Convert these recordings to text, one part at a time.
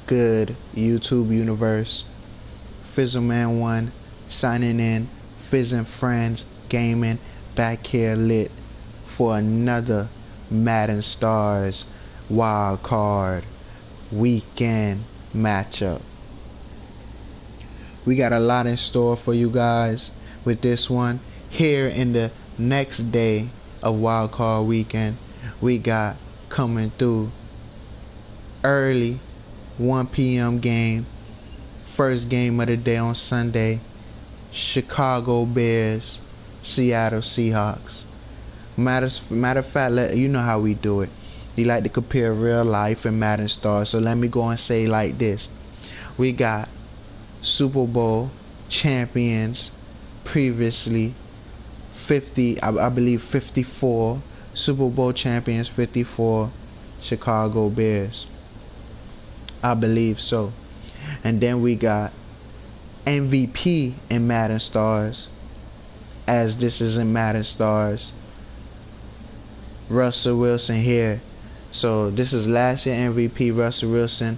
good, YouTube universe? Fizzleman1 signing in. Fizz and Friends Gaming back here lit for another Madden Stars Wild Card Weekend matchup. We got a lot in store for you guys with this one. Here in the next day of Wild Card Weekend, we got coming through early 1 p.m. game. First game of the day on Sunday. Chicago Bears, Seattle Seahawks. Matter of fact, you know how we do it. We like to compare real life and Madden Stars. So let me go and say like this. We got Super Bowl champions previously, 50, I believe 54. Super Bowl champions 54, Chicago Bears. I believe so. And then we got MVP in Madden Stars, as this is in Madden Stars, Russell Wilson here. So this is last year MVP Russell Wilson,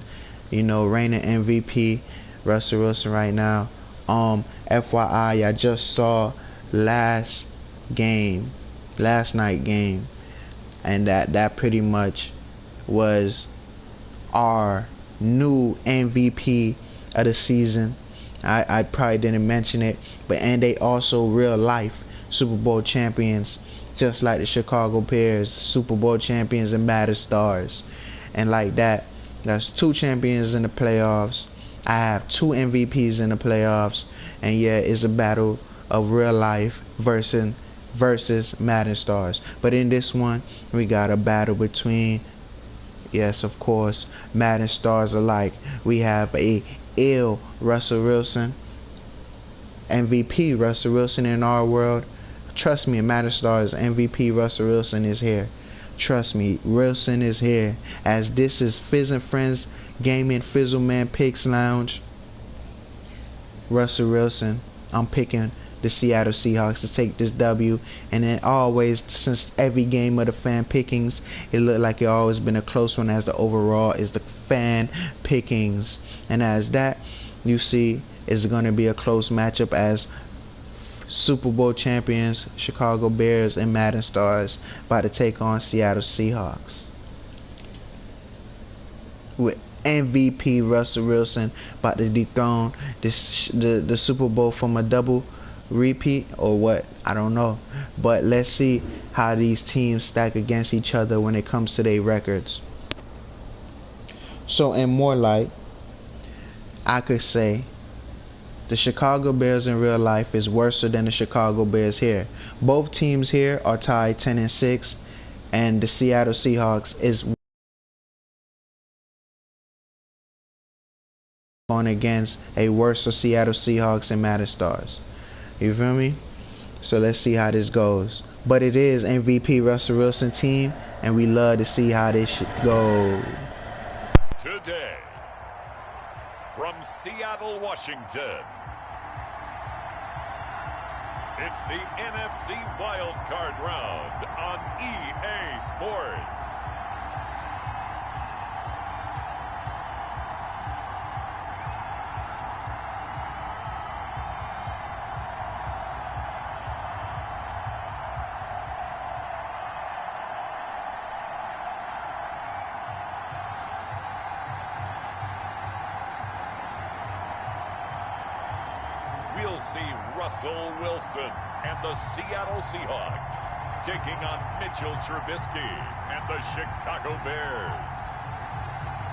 you know, reigning MVP Russell Wilson right now. FYI, I just saw last night game, and that pretty much was our new MVP of the season. I probably didn't mention it, and they also real life Super Bowl champions, just like the Chicago Bears, Super Bowl champions in Madden Stars. And like that, that's 2 champions in the playoffs. I have 2 MVPs in the playoffs, and yeah, it's a battle of real life versus Madden Stars. But in this one, we got a battle between, yes, of course, Madden Stars alike. We have a ill Russell Wilson, MVP Russell Wilson in our world. Trust me, Madden Stars MVP Russell Wilson is here. Trust me, Wilson is here. As this is Fizz and Friends Gaming Fizzleman Picks Lounge. Russell Wilson, I'm picking the Seattle Seahawks to take this W. And then always, since every game of the fan pickings, it looked like it always been a close one, as the overall is the fan pickings. And as that, you see, is going to be a close matchup, as Super Bowl champions Chicago Bears and Madden Stars about to take on Seattle Seahawks, with MVP Russell Wilson about to dethrone the Super Bowl from a double repeat or what, I don't know. But let's see how these teams stack against each other when it comes to their records. So in more light, I could say the Chicago Bears in real life is worse than the Chicago Bears here. Both teams here are tied 10-6, and the Seattle Seahawks is going against a worse Seattle Seahawks and Madden Stars. You feel me? So let's see how this goes. But it is MVP Russell Wilson team, and we love to see how this should go. Today, from Seattle, Washington, it's the NFC Wildcard Round on EA Sports. We'll see Russell Wilson and the Seattle Seahawks taking on Mitchell Trubisky and the Chicago Bears.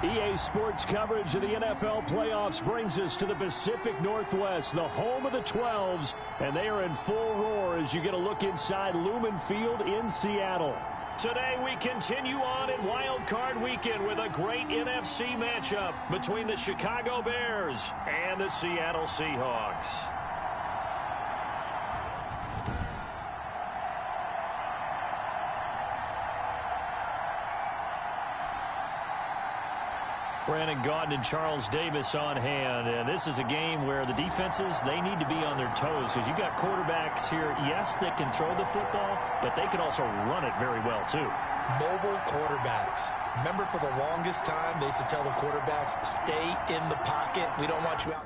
EA Sports coverage of the NFL playoffs brings us to the Pacific Northwest, the home of the 12s, and they are in full roar as you get a look inside Lumen Field in Seattle. Today we continue on in Wild Card Weekend with a great NFC matchup between the Chicago Bears and the Seattle Seahawks. Brandon Gaudin and Charles Davis on hand, and this is a game where the defenses, they need to be on their toes, because you've got quarterbacks here, yes, that can throw the football, but they can also run it very well too. Mobile quarterbacks. Remember, for the longest time, they used to tell the quarterbacks, stay in the pocket. We don't want you out.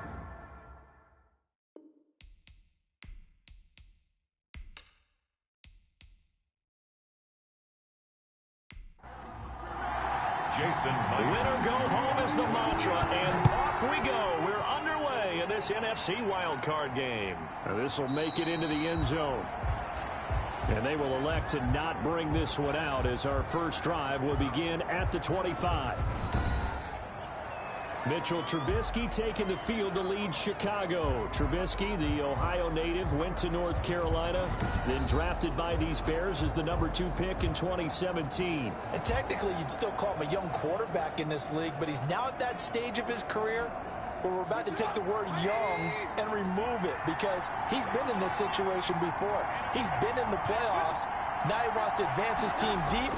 Jason Win or go home is the mantra, and off we go. We're underway in this NFC wildcard game. Now this will make it into the end zone. And they will elect to not bring this one out as our first drive will begin at the 25. Mitchell Trubisky taking the field to lead Chicago. Trubisky, the Ohio native, went to North Carolina, then drafted by these Bears as the #2 pick in 2017. And technically, you'd still call him a young quarterback in this league, but he's now at that stage of his career where we're about to take the word young and remove it, because he's been in this situation before. He's been in the playoffs. Now he wants to advance his team deep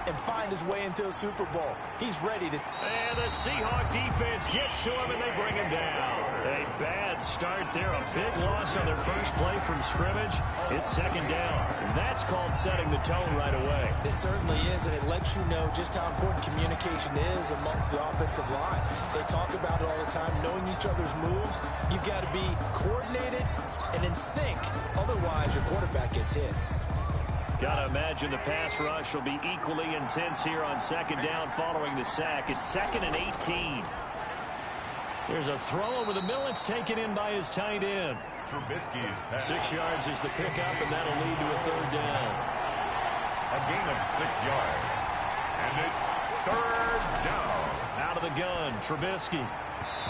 and find his way into a Super Bowl. He's ready to... And the Seahawks defense gets to him, and they bring him down. A bad start there. A big loss on their first play from scrimmage. It's second down. That's called setting the tone right away. It certainly is, and it lets you know just how important communication is amongst the offensive line. They talk about it all the time, knowing each other's moves. You've got to be coordinated and in sync. Otherwise, your quarterback gets hit. Gotta imagine the pass rush will be equally intense here on second down following the sack. It's 2nd and 18. There's a throw over the middle. It's taken in by his tight end. Trubisky's pass. 6 yards is the pickup, and that'll lead to a third down. A gain of 6 yards. And it's third down. Out of the gun, Trubisky.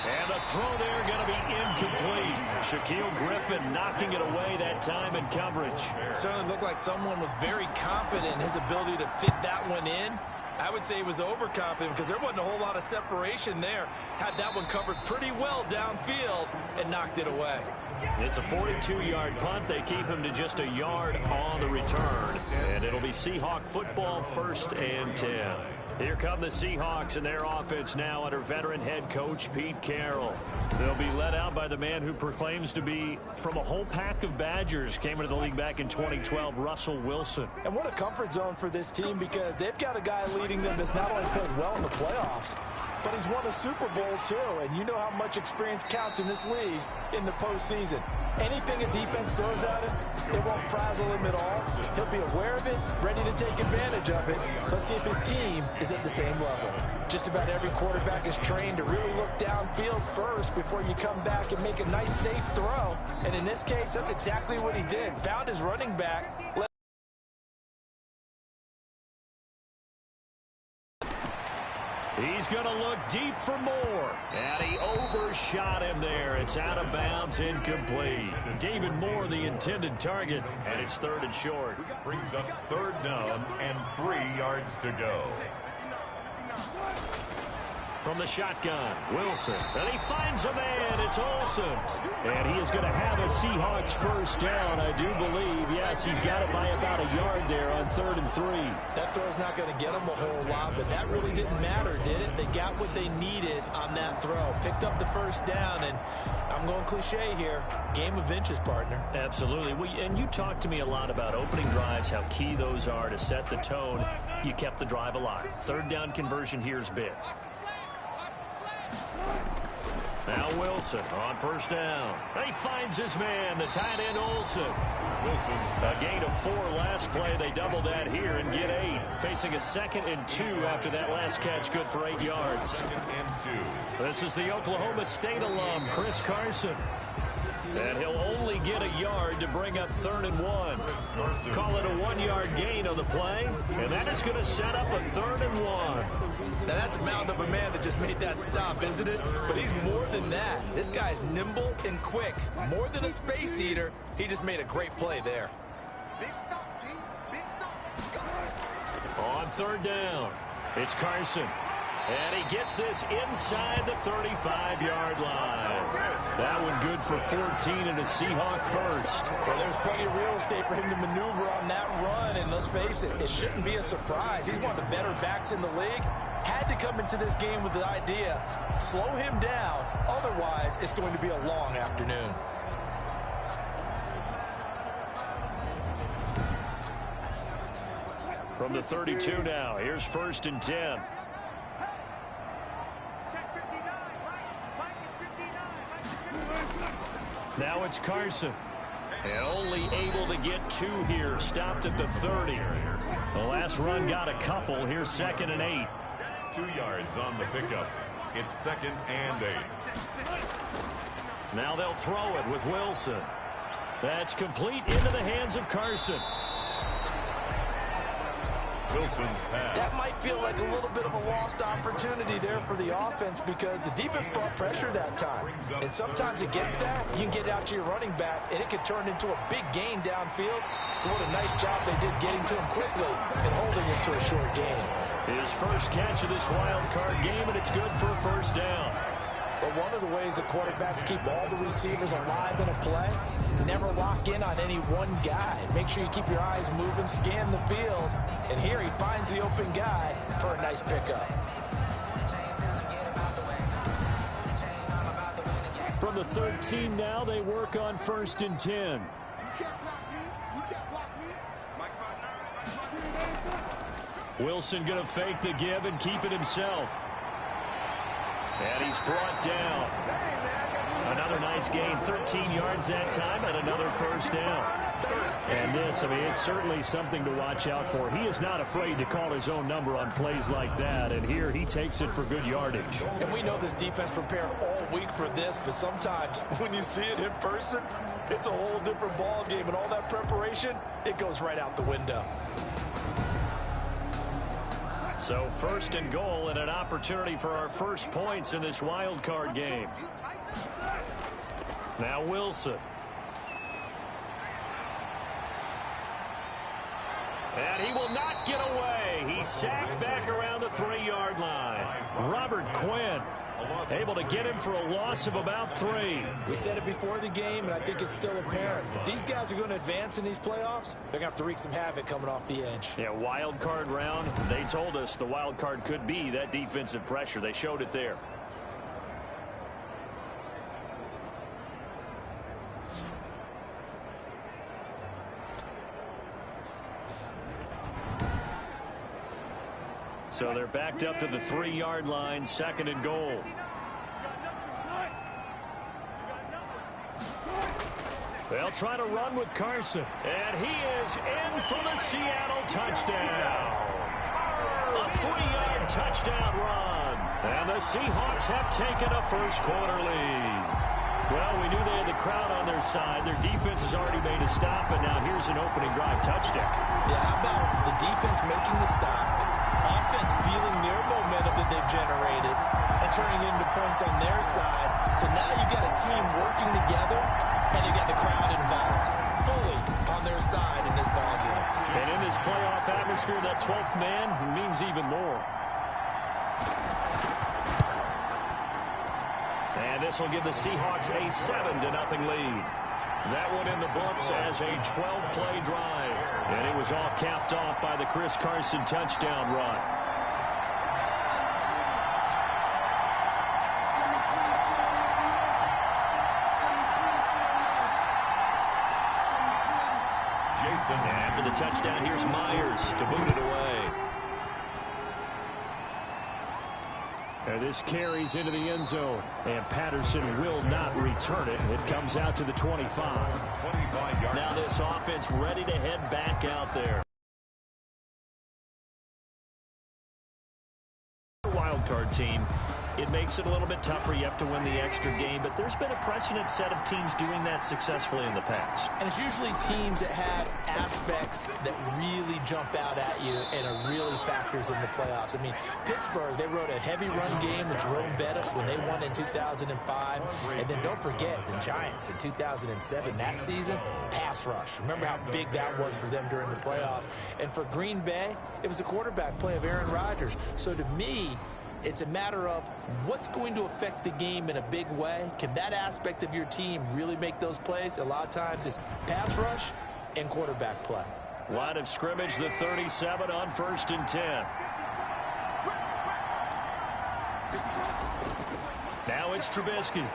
And the throw there going to be incomplete. Shaquille Griffin knocking it away that time in coverage. It certainly looked like someone was very confident in his ability to fit that one in. I would say he was overconfident because there wasn't a whole lot of separation there. Had that one covered pretty well downfield and knocked it away. It's a 42-yard punt. They keep him to just a yard on the return. And it'll be Seahawk football, 1st and 10. Here come the Seahawks and their offense now under veteran head coach Pete Carroll. They'll be led out by the man who proclaims to be from a whole pack of Badgers. Came into the league back in 2012, Russell Wilson. And what a comfort zone for this team, because they've got a guy leading them that's not only played well in the playoffs, but he's won a Super Bowl too. And you know how much experience counts in this league in the postseason. Anything a defense throws at him, it won't frazzle him at all. He'll be aware of it, ready to take advantage of it. Let's see if his team is at the same level. Just about every quarterback is trained to really look downfield first before you come back and make a nice, safe throw. And in this case, that's exactly what he did. Found his running back. He's going to look deep for more. And he overshot him there. It's out of bounds, incomplete. David Moore, the intended target, and it's 3rd and short. Brings up 3rd down and 3 yards to go. From the shotgun, Wilson. And he finds a man. It's Olsen. And he is going to have a Seahawks first down, I do believe. Yes, he's got it by about a yard there on 3rd and 3. That throw's not going to get them a whole lot, but that really didn't matter, did it? They got what they needed on that throw. Picked up the first down, and I'm going cliche here. Game of inches, partner. Absolutely. And you talked to me a lot about opening drives, how key those are to set the tone. You kept the drive alive. 3rd down conversion here is big. Now Wilson on first down. He finds his man, the tight end Olsen. Wilson's a gain of 4 last play. They double that here and get 8. Facing a 2nd and 2 after that last catch, good for 8 yards. 2nd and 2. This is the Oklahoma State alum, Chris Carson. And he'll only get a yard to bring up 3rd and 1. Call it a 1-yard gain on the play, and that is going to set up a 3rd and 1. Now that's a mountain of a man that just made that stop, isn't it? But he's more than that. This guy's nimble and quick. More than a space eater, he just made a great play there. Big stop, G. Big stop. Let's go. On 3rd down, it's Carson. And he gets this inside the 35-yard line. That one good for 14 and a Seahawk first. Well, there's plenty of real estate for him to maneuver on that run. And let's face it, it shouldn't be a surprise. He's one of the better backs in the league. Had to come into this game with the idea, slow him down. Otherwise, it's going to be a long afternoon. From the 32 now, here's 1st and 10. Now it's Carson. And only able to get 2 here. Stopped at the 30. The last run got a couple. Here's 2nd and 8. 2 yards on the pickup. It's 2nd and 8. Now they'll throw it with Wilson. That's complete into the hands of Carson. Wilson's pass. That might feel like a little bit of a lost opportunity there for the offense because the defense brought pressure that time. And sometimes against that, you can get out to your running back, and it can turn into a big gain downfield. What a nice job they did getting to him quickly and holding him to a short gain. His first catch of this wild card game, and it's good for a first down. But one of the ways the quarterbacks keep all the receivers alive in a play, never lock in on any one guy. Make sure you keep your eyes moving, scan the field. And here he finds the open guy for a nice pickup. From the 13 now, they work on 1st and 10. You can't block me. You can't block me. Wilson going to fake the give and keep it himself. And he's brought down. Another nice gain, 13 yards that time, and another first down. And this, I mean, it's certainly something to watch out for. He is not afraid to call his own number on plays like that, and here he takes it for good yardage. And we know this defense prepared all week for this, but sometimes when you see it in person, it's a whole different ball game, and all that preparation, it goes right out the window. So 1st and goal and an opportunity for our first points in this wild card game. Now Wilson. And he will not get away. He's sacked back around the 3-yard line. Robert Quinn able to get him for a loss of about 3. We said it before the game, and I think it's still apparent. If these guys are going to advance in these playoffs, they're going to have to wreak some havoc coming off the edge. Yeah, wild card round. They told us the wild card could be that defensive pressure. They showed it there. So they're backed up to the 3-yard line, 2nd and goal. They'll try to run with Carson. And he is in for the Seattle touchdown. A 3-yard touchdown run. And the Seahawks have taken a first-quarter lead. Well, we knew they had the crowd on their side. Their defense has already made a stop, and now here's an opening drive touchdown. Yeah, how about the defense making the stop, offense feeling their momentum that they've generated, and turning it into points on their side. So now you've got a team working together, and you've got the crowd involved fully on their side in this ballgame. And in this playoff atmosphere, that 12th man means even more. And this will give the Seahawks a 7-0 lead. That one in the books as a 12-play drive. And it was all capped off by the Chris Carson touchdown run. Jason. And after the touchdown, here's Myers to boot it away. And this carries into the end zone. And Patterson will not return it. It comes out to the 25. 25 yards. Now this offense ready to head back out there. Wild card team. It makes it a little bit tougher. You have to win the extra game, but there's been a precedent set of teams doing that successfully in the past. And it's usually teams that have aspects that really jump out at you and are really factors in the playoffs. I mean, Pittsburgh, they rode a heavy run game with Jerome Bettis when they won in 2005. And then don't forget the Giants in 2007, that season, pass rush. Remember how big that was for them during the playoffs. And for Green Bay, it was the quarterback play of Aaron Rodgers. So to me, it's a matter of what's going to affect the game in a big way. Can that aspect of your team really make those plays? A lot of times it's pass rush and quarterback play. Line of scrimmage, the 37 on 1st and 10. Now it's Trubisky.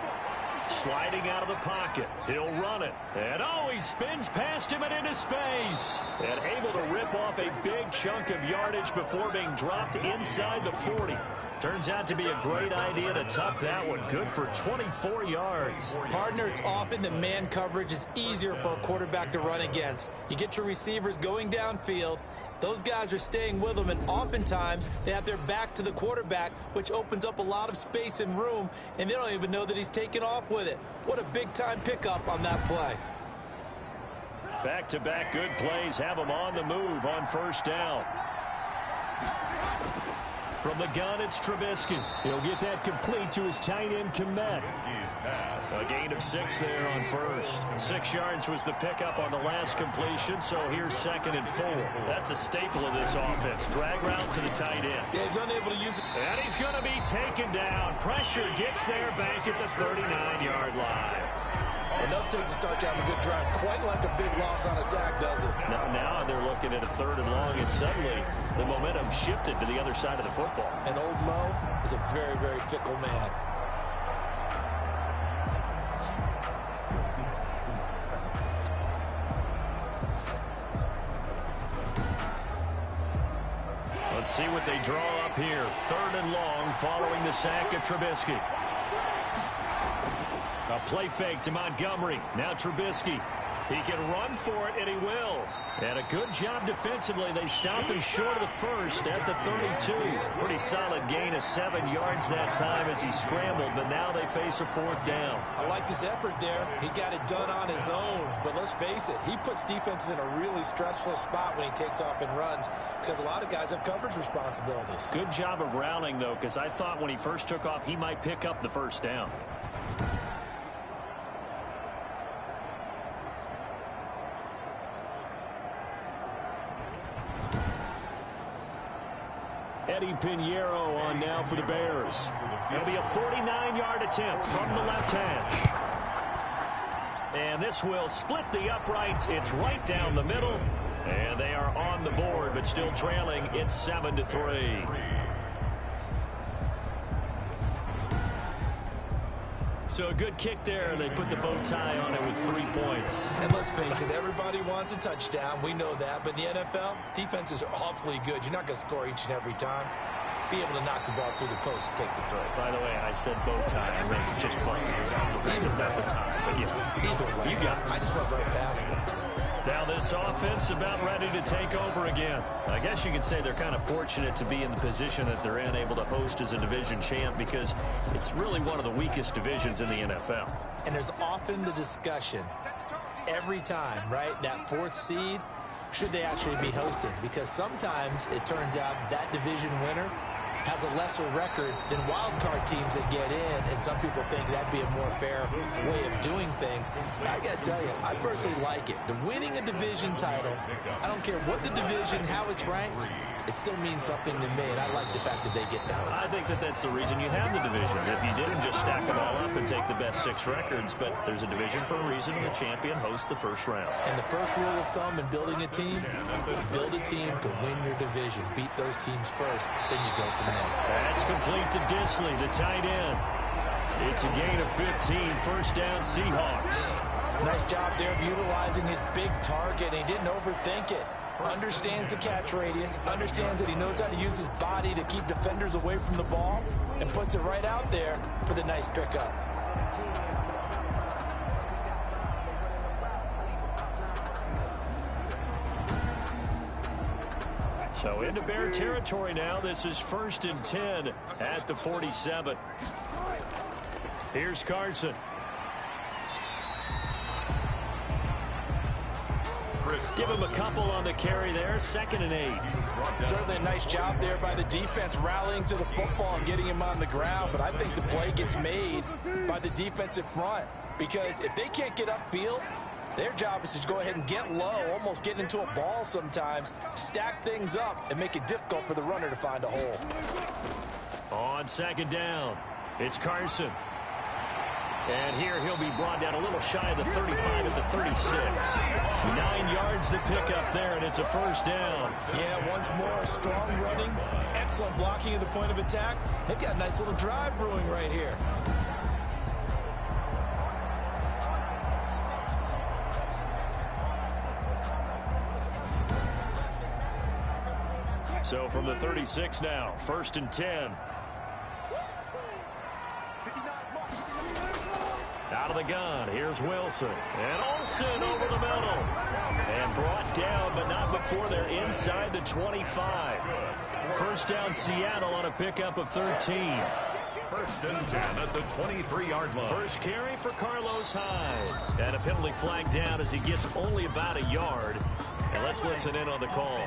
Sliding out of the pocket. He'll run it. And oh, he spins past him and into space. And able to rip off a big chunk of yardage before being dropped inside the 40. Turns out to be a great idea to tuck that one. Good for 24 yards. Partner, it's often that man coverage is easier for a quarterback to run against. You get your receivers going downfield. Those guys are staying with them, and oftentimes they have their back to the quarterback, which opens up a lot of space and room, and they don't even know that he's taken off with it. What a big-time pickup on that play. Back-to-back good plays have them on the move on first down. From the gun, it's Trubisky. He'll get that complete to his tight end, Komet. A gain of 6 there on first. 6 yards was the pickup on the last completion, so here's 2nd and 4. That's a staple of this offense. Drag route to the tight end. Yeah, he's unable to use it. And he's going to be taken down. Pressure gets there back at the 39-yard line. Enough takes to start you have a good drive. Quite like a big loss on a sack, does it? Now they're looking at a 3rd and long, and suddenly the momentum shifted to the other side of the football. And old Mo is a very, very fickle man. Let's see what they draw up here. 3rd and long following the sack of Trubisky. A play fake to Montgomery. Now Trubisky. He can run for it, and he will. And a good job defensively. They stopped him short of the first at the 32. Pretty solid gain of 7 yards that time as he scrambled, but now they face a 4th down. I like his effort there. He got it done on his own. But let's face it, he puts defenses in a really stressful spot when he takes off and runs because a lot of guys have coverage responsibilities. Good job of rallying, though, because I thought when he first took off, he might pick up the first down. Eddie Pinheiro on now for the Bears. It'll be a 49-yard attempt from the left hash. And this will split the uprights. It's right down the middle. And they are on the board, but still trailing. It's 7-3. So a good kick there. They put the bow tie on it with 3 points. And let's face it, everybody wants a touchdown. We know that. But in the NFL, defenses are awfully good. You're not going to score each and every time. Be able to knock the ball through the post and take the throw. By the way, I said bow tie. I meant just bow. Either not the tie, but yeah. Either way, you got it. I just went right past it. Now this offense about ready to take over again. I guess you could say they're kind of fortunate to be in the position that they're in, able to host as a division champ, because it's really one of the weakest divisions in the NFL. And there's often the discussion every time, right? That 4th seed, should they actually be hosting? Because sometimes it turns out that division winner has a lesser record than wild card teams that get in, and some people think that'd be a more fair way of doing things. But I gotta tell you, I personally like it. The winning a division title, I don't care what the division, how it's ranked, it still means something to me, and I like the fact that they get to host. I think that that's the reason you have the divisions. If you didn't, just stack them all up and take the best 6 records, but there's a division for a reason, and the champion hosts the first round. And the first rule of thumb in building a team, build a team to win your division. Beat those teams first, then you go from there. That's complete to Disley, the tight end. It's a gain of 15, first down Seahawks. Nice job there of utilizing his big target. He didn't overthink it. Understands the catch radius, understands that he knows how to use his body to keep defenders away from the ball, and puts it right out there for the nice pickup. So into Bear territory now. This is 1st and 10 at the 47. Here's Carson. Give him a couple on the carry there. 2nd and 8. Certainly a nice job there by the defense rallying to the football and getting him on the ground. But I think the play gets made by the defensive front, because if they can't get upfield, their job is to go ahead and get low, almost get into a ball sometimes, stack things up, and make it difficult for the runner to find a hole. On 2nd down, it's Carson. And here he'll be brought down a little shy of the 35 at the 36. 9 yards to pick up there, and it's a first down. Yeah, once more, strong running, excellent blocking at the point of attack. They've got a nice little drive brewing right here. So from the 36 now, 1st and 10. Out of the gun, here's Wilson. And Olsen over the middle. And brought down, but not before they're inside the 25. First down, Seattle on a pickup of 13. 1st and 10 at the 23-yard line. First carry for Carlos Hyde. And a penalty flag down as he gets only about a yard. And let's listen in on the call.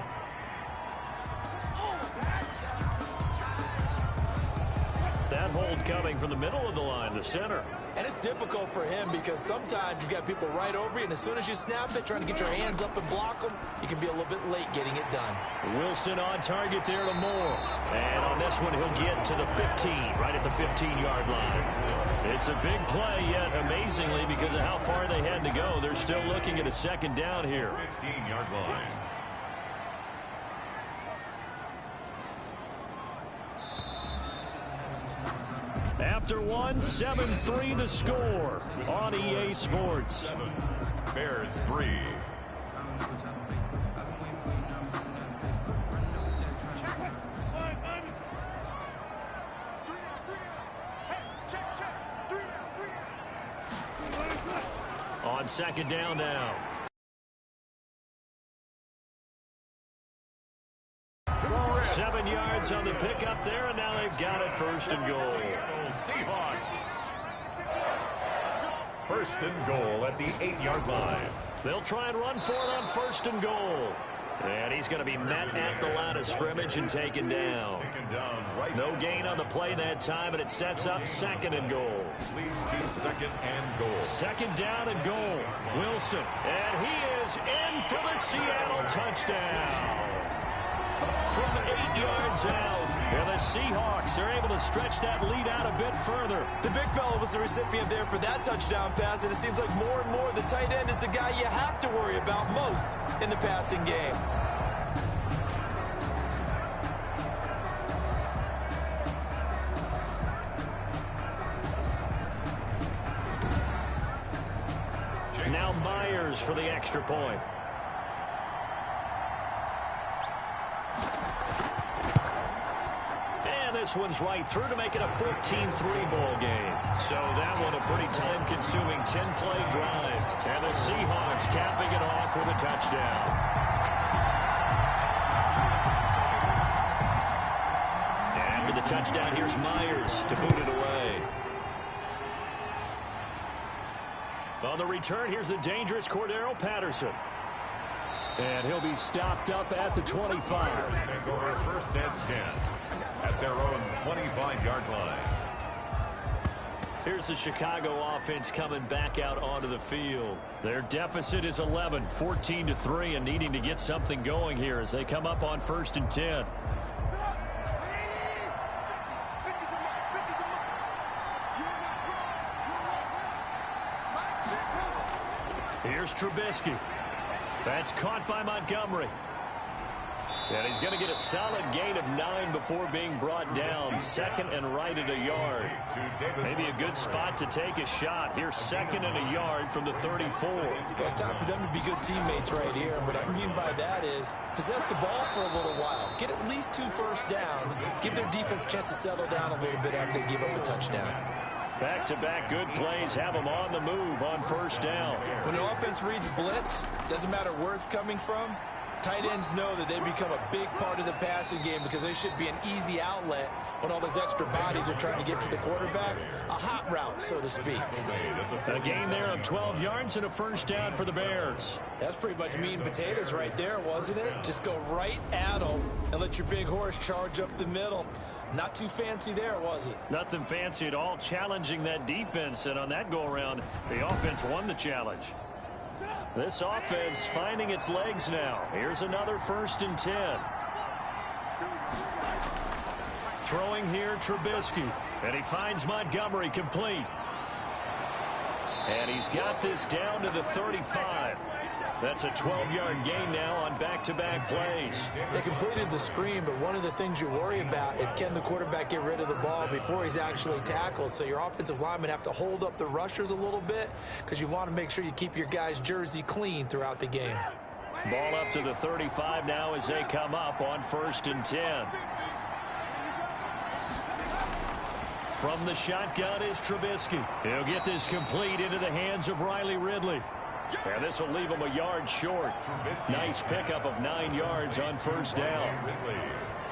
That hold coming from the middle of the line, the center. And it's difficult for him because sometimes you've got people right over you, and as soon as you snap it, trying to get your hands up and block them, you can be a little bit late getting it done. Wilson on target there to Moore. And on this one, he'll get to the 15, right at the 15-yard line. It's a big play, yet amazingly, because of how far they had to go, they're still looking at a 2nd down here. 15-yard line. After one, 7-3 the score on EA Sports. 7, Bears 3. On 2nd down now. Seven yards on the pickup there, and now they've got it 1st and goal. Seahawks. 1st and goal at the 8-yard line. They'll try and run for it on 1st and goal. And he's going to be met at the line of scrimmage and taken down. No gain on the play that time, and it sets up 2nd and goal. Leads to 2nd and goal. 2nd down and goal. Wilson, and he is in for the Seattle touchdown. From 8 yards out, and the Seahawks are able to stretch that lead out a bit further. The big fella was the recipient there for that touchdown pass, and it seems like more and more the tight end is the guy you have to worry about most in the passing game. Now Myers for the extra point. This one's right through to make it a 14-3 ball game. So that one a pretty time-consuming 10-play drive. And the Seahawks capping it off with a touchdown. After the touchdown, here's Myers to boot it away. On the return, here's the dangerous Cordero Patterson. And he'll be stopped up at the 25. Take over 1st and 10 at their own 25-yard line. Here's the Chicago offense coming back out onto the field. Their deficit is 11, 14-3, and needing to get something going here as they come up on 1st and 10. Here's Trubisky. That's caught by Montgomery. And he's going to get a solid gain of 9 before being brought down. 2nd and right at a yard. Maybe a good spot to take a shot. Here's 2nd and a yard from the 34. Well, it's time for them to be good teammates right here. And what I mean by that is possess the ball for a little while. Get at least 2 first downs. Give their defense a chance to settle down a little bit after they give up a touchdown. Back-to-back good plays have them on the move on 1st down. When the offense reads blitz, doesn't matter where it's coming from, tight ends know that they become a big part of the passing game because they should be an easy outlet when all those extra bodies are trying to get to the quarterback. A hot route, so to speak. A gain there of 12 yards and a 1st down for the Bears. That's pretty much meat and potatoes right there, wasn't it? Just go right at them and let your big horse charge up the middle. Not too fancy there, was it? Nothing fancy at all, challenging that defense, and on that go-around, the offense won the challenge. This offense finding its legs now. Here's another 1st and 10. Throwing here, Trubisky, and he finds Montgomery complete. And he's got this down to the 35. That's a 12-yard gain now on back-to-back plays. They completed the screen, but one of the things you worry about is can the quarterback get rid of the ball before he's actually tackled. So your offensive linemen have to hold up the rushers a little bit because you want to make sure you keep your guy's jersey clean throughout the game. Ball up to the 35 now as they come up on 1st and 10. From the shotgun is Trubisky. He'll get this complete into the hands of Riley Ridley. And this will leave him a yard short. Nice pickup of 9 yards on 1st down.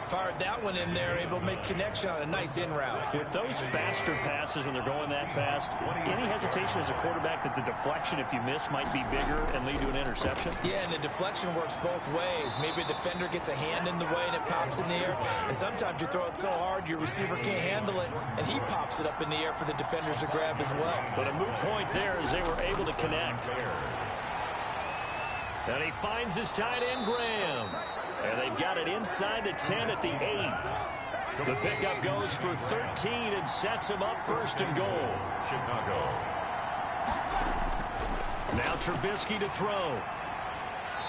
Fired that one in there, able to make connection on a nice in route. With those faster passes when they're going that fast, any hesitation as a quarterback that the deflection, if you miss, might be bigger and lead to an interception? Yeah, and the deflection works both ways. Maybe a defender gets a hand in the way and it pops in the air. And sometimes you throw it so hard your receiver can't handle it, and he pops it up in the air for the defenders to grab as well. But a moot point there as they were able to connect. And he finds his tight end, Graham. And they've got it inside the 10 at the 8. The pickup goes for 13 and sets him up 1st and goal. Chicago. Now Trubisky to throw.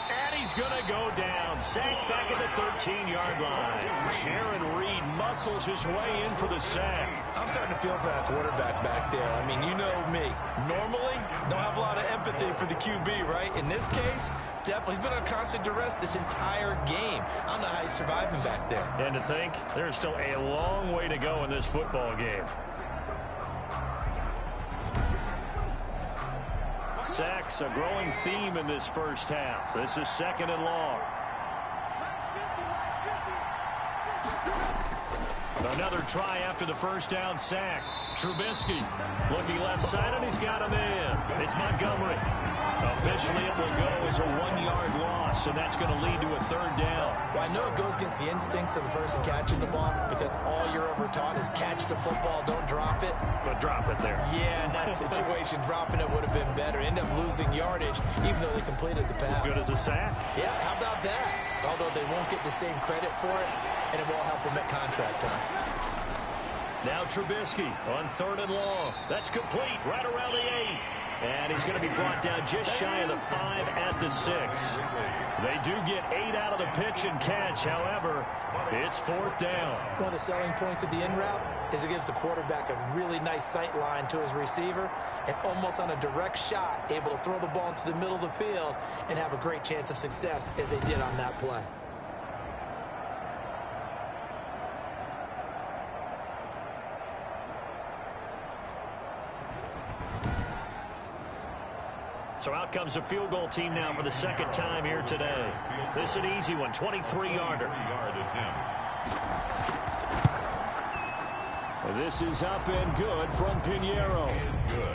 And he's going to go down. Sacked back at the 13-yard line. Jaron Reed muscles his way in for the sack. I'm starting to feel for that quarterback back there. I mean, you know me. Normally, don't have a lot of empathy for the QB, right? In this case, definitely. He's been on constant duress this entire game. I don't know how he's surviving back there. And to think, there's still a long way to go in this football game. Sacks, a growing theme in this first half. This is 2nd and long. Another try after the 1st down sack. Trubisky looking left side, and he's got him in. It's Montgomery. Officially, it will go as a 1-yard loss, and that's going to lead to a 3rd down. Well, I know it goes against the instincts of the person catching the ball because all you're ever taught is catch the football, don't drop it. But drop it there. Yeah, in that situation, dropping it would have been better. End up losing yardage, even though they completed the pass. As good as a sack? Yeah, how about that? Although they won't get the same credit for it, and it won't help them at contract time. Now Trubisky on 3rd and long. That's complete right around the 8. And he's going to be brought down just shy of the 5 at the 6. They do get 8 out of the pitch and catch. However, it's 4th down. One of the selling points of the in route is it gives the quarterback a really nice sight line to his receiver and almost on a direct shot able to throw the ball into the middle of the field and have a great chance of success as they did on that play. So out comes a field goal team now for the 2nd time here today. This is an easy one, 23-yarder. This is up and good from Pinheiro.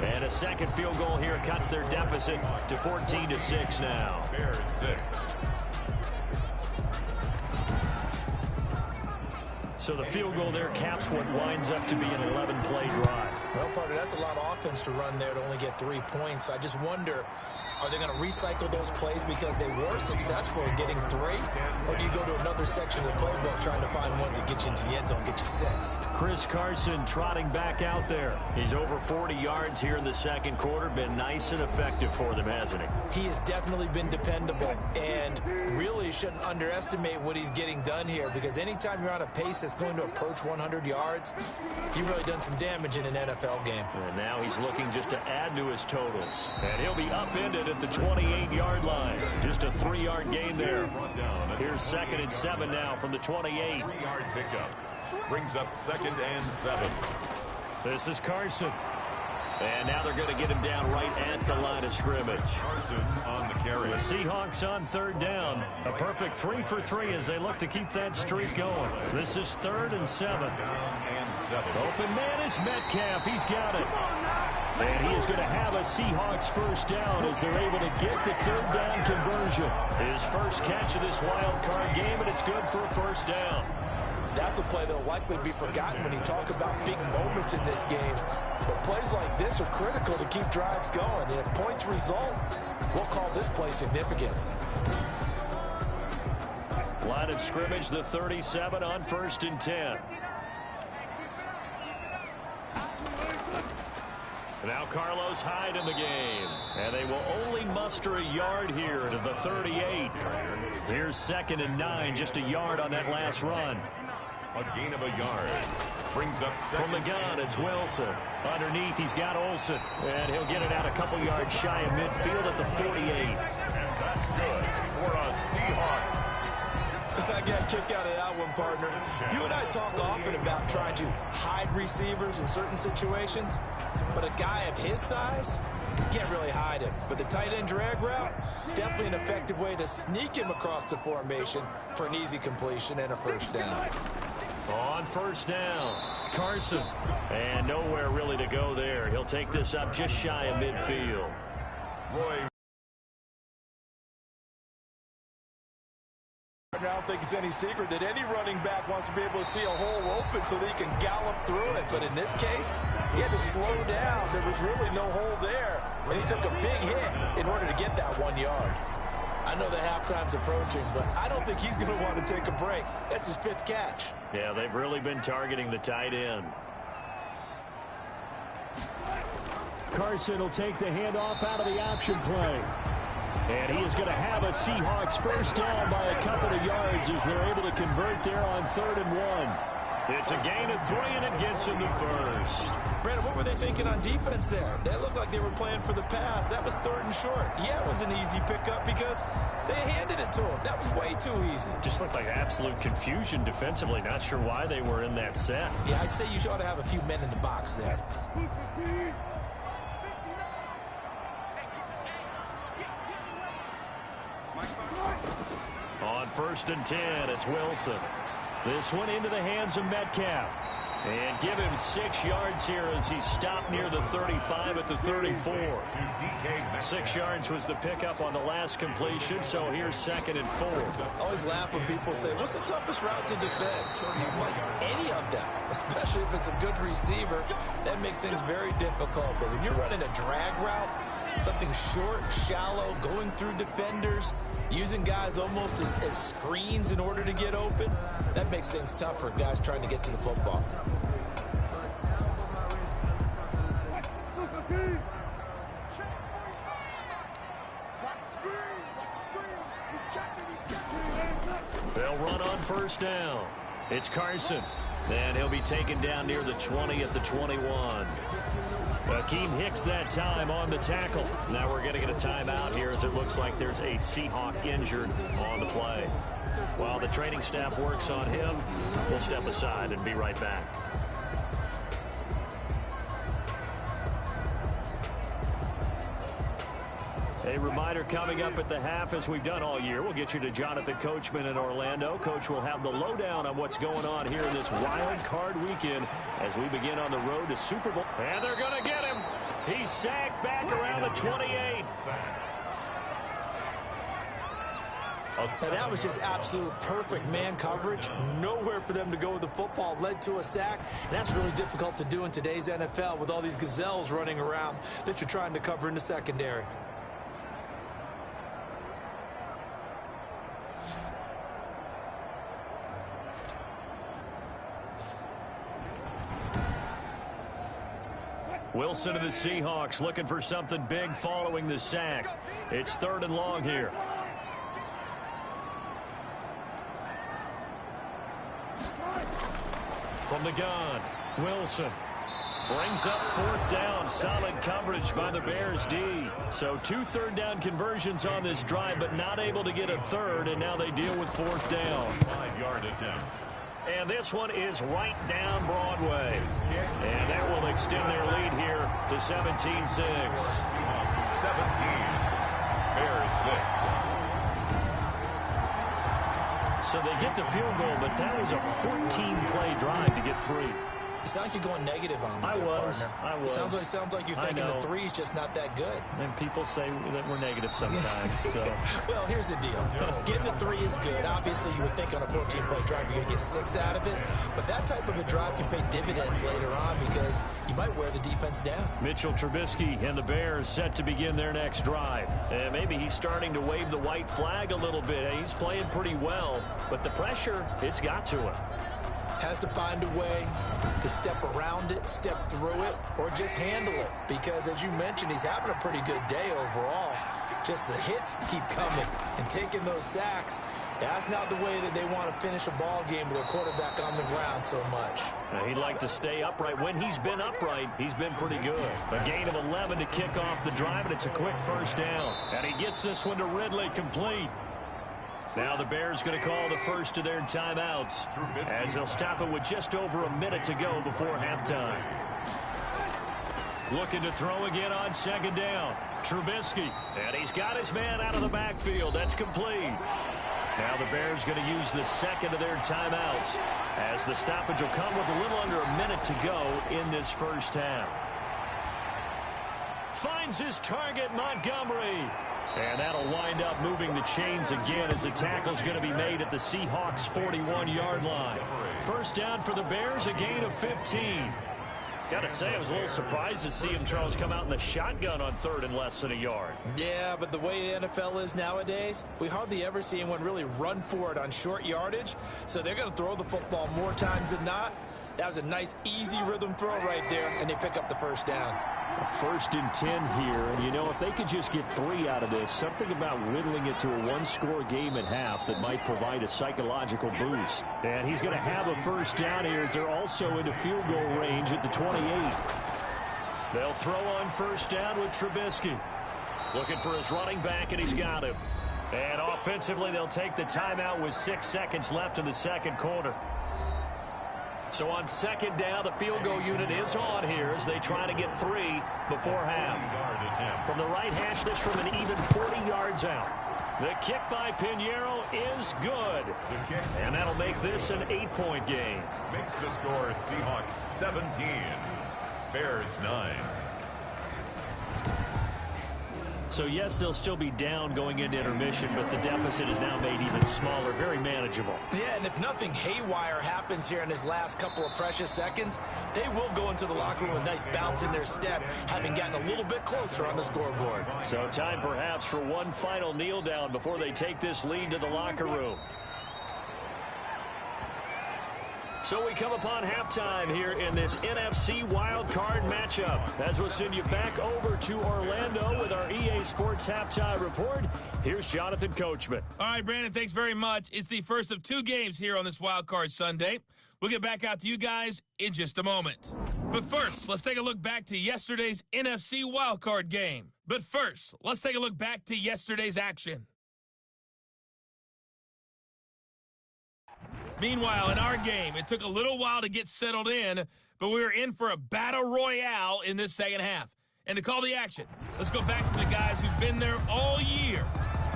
And a 2nd field goal here cuts their deficit to 14-6 now. Bears 6. So the field goal there caps what winds up to be an 11-play drive. Well, partner, that's a lot of offense to run there to only get 3 points. I just wonder, are they going to recycle those plays because they were successful in getting 3? Or do you go to another section of the playbook trying to find ones that get you into the end zone, get you 6? Chris Carson trotting back out there. He's over 40 yards here in the 2nd quarter. Been nice and effective for them, hasn't he? He has definitely been dependable and really shouldn't underestimate what he's getting done here because anytime you're on a pace that's going to approach 100 yards, you've really done some damage in an NFL game. And now he's looking just to add to his totals. And he'll be upended at the 28-yard line. Just a 3-yard gain there. Here's 2nd and 7 now from the 28. 3-yard pickup. Brings up 2nd and 7. This is Carson. And now they're going to get him down right at the line of scrimmage. Carson on the carry. The Seahawks on 3rd down. A perfect 3 for 3 as they look to keep that streak going. This is 3rd and 7. Open man is Metcalf. He's got it. And he is going to have a Seahawks 1st down as they're able to get the 3rd down conversion. His first catch of this wild card game, and it's good for a 1st down. That's a play that will likely be forgotten when you talk about big moments in this game. But plays like this are critical to keep drives going. And if points result, we'll call this play significant. Line of scrimmage, the 37 on 1st and 10. Now Carlos Hyde in the game. And they will only muster a yard here to the 38. Here's 2nd and 9, just a yard on that last run. A gain of a yard. Brings up 2nd. From the gun, it's Wilson. Underneath, he's got Olsen. And he'll get it out a couple yards shy of midfield at the 48. good for a Seahawks. I got a kick out of that one, partner. You and I talk often about trying to hide receivers in certain situations, but a guy of his size, you can't really hide him. But the tight end drag route, definitely an effective way to sneak him across the formation for an easy completion and a first down. On first down, Carson. And nowhere really to go there. He'll take this up just shy of midfield. Roy. I don't think it's any secret that any running back wants to be able to see a hole open so that he can gallop through it. But in this case, he had to slow down. There was really no hole there. And he took a big hit in order to get that 1 yard. I know the halftime's approaching, but I don't think he's going to want to take a break. That's his 5th catch. Yeah, they've really been targeting the tight end. Carson will take the handoff out of the option play. And he is going to have a Seahawks first down by a couple of yards as they're able to convert there on 3rd and 1. It's a gain of 3, and it gets him the first. Brandon, what were they thinking on defense there? They looked like they were playing for the pass. That was 3rd and short. Yeah, it was an easy pickup because they handed it to him. That was way too easy. Just looked like absolute confusion defensively. Not sure why they were in that set. Yeah, I'd say you ought to have a few men in the box there. On 1st and 10, it's Wilson. This one into the hands of Metcalf. And give him 6 yards here as he stopped near the 35 at the 34. 6 yards was the pickup on the last completion, so here's 2nd and 4. I always laugh when people say, what's the toughest route to defend? Like any of them, especially if it's a good receiver, that makes things very difficult. But when you're running a drag route, something short, shallow, going through defenders, using guys almost as screens in order to get open, that makes things tough for guys trying to get to the football. They'll run on first down. It's Carson. And he'll be taken down near the 20 at the 21. Akeem Hicks that time on the tackle. Now we're going to get a timeout here as it looks like there's a Seahawk injured on the play. While the training staff works on him, we'll step aside and be right back. A reminder coming up at the half, as we've done all year, we'll get you to Jonathan Coachman in Orlando. Coach will have the lowdown on what's going on here in this wild card weekend as we begin on the road to Super Bowl. And they're going to get him. He's sacked back around the 28. And that was just absolute perfect man coverage. Nowhere for them to go with the football. Led to a sack. That's really difficult to do in today's NFL with all these gazelles running around that you're trying to cover in the secondary. Wilson of the Seahawks looking for something big following the sack. It's 3rd and long here. From the gun, Wilson brings up 4th down. Solid coverage by the Bears D. So 2 third-down conversions on this drive, but not able to get a 3rd, and now they deal with 4th down. 5-yard attempt. And this one is right down Broadway. And that will extend their lead here to 17-6. 17. Bears 6. So they get the field goal, but that was a 14-play drive to get 3. You sound like you're going negative on me. I was. Sounds like you're thinking the 3's just not that good. And people say that we're negative sometimes. So. Well, here's the deal. Getting the 3 is good. Obviously, you would think on a 14-play drive you're going to get 6 out of it. But that type of a drive can pay dividends later on because you might wear the defense down. Mitchell Trubisky and the Bears set to begin their next drive. And maybe he's starting to wave the white flag a little bit. He's playing pretty well, but the pressure, it's got to him. Has to find a way to step around it, step through it, or just handle it. Because, as you mentioned, he's having a pretty good day overall. Just the hits keep coming and taking those sacks. That's not the way that they want to finish a ball game with their quarterback on the ground so much. He'd like to stay upright. When he's been upright, he's been pretty good. A gain of 11 to kick off the drive, and it's a quick first down. And he gets this one to Ridley, complete. Now the Bears going to call the first of their timeouts as they'll stop it with just over a minute to go before halftime. Looking to throw again on second down. Trubisky, and he's got his man out of the backfield. That's complete. Now the Bears going to use the second of their timeouts as the stoppage will come with a little under a minute to go in this first half. Finds his target, Montgomery. And that'll wind up moving the chains again as the tackle's going to be made at the Seahawks' 41-yard line. First down for the Bears, a gain of 15. Got to say, I was a little surprised to see him, Charles, come out in the shotgun on third and less than a yard. Yeah, but the way the NFL is nowadays, we hardly ever see anyone really run for it on short yardage. So they're going to throw the football more times than not. That was a nice, easy rhythm throw right there, and they pick up the first down. A 1st and 10 here, and you know, if they could just get 3 out of this, something about whittling it to a one-score game at half that might provide a psychological boost. And he's going to have a first down here as they're also into field goal range at the 28. They'll throw on first down with Trubisky. Looking for his running back, and he's got him. And offensively, they'll take the timeout with 6 seconds left in the second quarter. So on second down, the field goal unit is on here as they try to get 3 before half. From the right hash, this from an even 40 yards out. The kick by Pinheiro is good. And that'll make this an 8-point game. Makes the score Seahawks 17, Bears 9. So, yes, they'll still be down going into intermission, but the deficit is now made even smaller, very manageable. Yeah, and if nothing haywire happens here in his last couple of precious seconds, they will go into the locker room with a nice bounce in their step, having gotten a little bit closer on the scoreboard. So time perhaps for one final kneel down before they take this lead to the locker room. So we come upon halftime here in this NFC wildcard matchup. As we'll send you back over to Orlando with our EA Sports Halftime Report, here's Jonathan Coachman. All right, Brandon, thanks very much. It's the first of 2 games here on this wildcard Sunday. We'll get back out to you guys in just a moment. But first, let's take a look back to yesterday's NFC wildcard game. But first, let's take a look back to yesterday's action. Meanwhile, in our game, it took a little while to get settled in, but we were in for a battle royale in this second half. And to call the action, let's go back to the guys who've been there all year,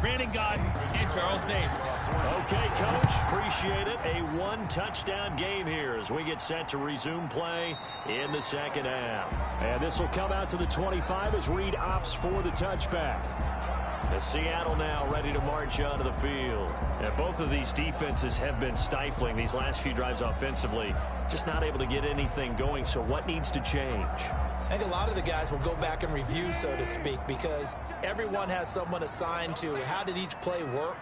Brandon Godden and Charles Davis. Okay, Coach, appreciate it. A 1-touchdown game here as we get set to resume play in the second half. And this will come out to the 25 as Reed opts for the touchback. As Seattle now ready to march onto the field. And both of these defenses have been stifling these last few drives offensively. Just not able to get anything going, so what needs to change? I think a lot of the guys will go back and review, so to speak, because everyone has someone assigned to how did each play work.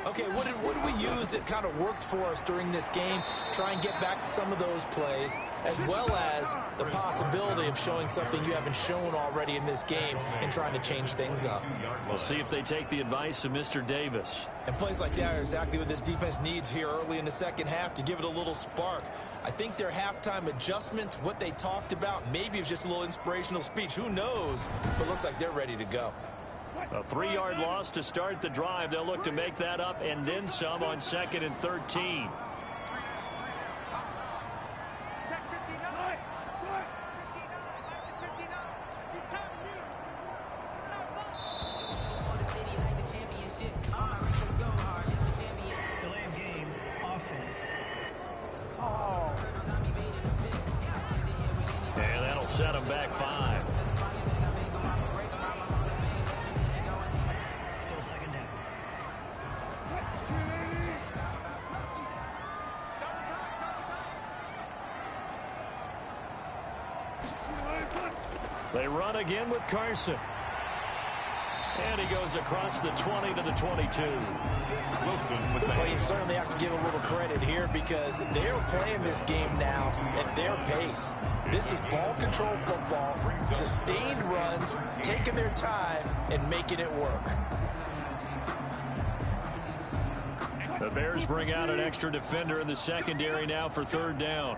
Okay, what did we use that kind of worked for us during this game? Try and get back to some of those plays, as well as the possibility of showing something you haven't shown already in this game and trying to change things up. We'll see if they take the advice of Mr. Davis. And plays like that are exactly what this defense needs here early in the second half to give it a little spark. I think their halftime adjustments, what they talked about, maybe it was just a little inspirational speech. Who knows? But it looks like they're ready to go. A 3-yard loss to start the drive. They'll look to make that up and then some on 2nd and 13. Delay of game, offense. And that'll set them back 5. Still second down. They run again with Carson. And he goes across the 20 to the 22. Wilson with the Well, you certainly have to give a little credit here because they're playing this game now at their pace. This is ball control football, sustained runs, taking their time, and making it work. The Bears bring out an extra defender in the secondary now for third down.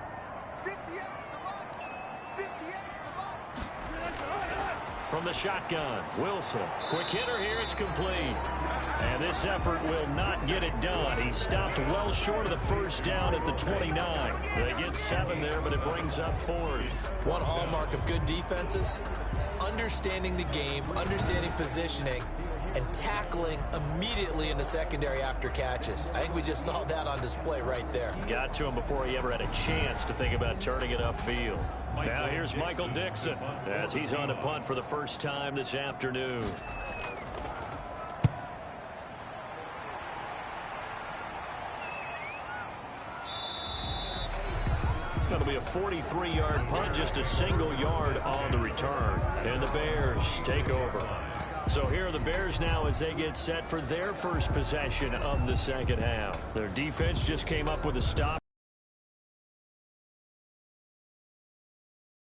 From the shotgun, Wilson. Quick hitter here, it's complete. And this effort will not get it done. He stopped well short of the first down at the 29. They get 7 there, but it brings up 4th. One hallmark of good defenses is understanding the game, understanding positioning, and tackling immediately in the secondary after catches. I think we just saw that on display right there. Got to him before he ever had a chance to think about turning it upfield. Now here's Michael Dixon as he's on to punt for the first time this afternoon. It'll be a 43-yard punt, just a single yard on the return. And the Bears take over. So here are the Bears now as they get set for their first possession of the second half. Their defense just came up with a stop.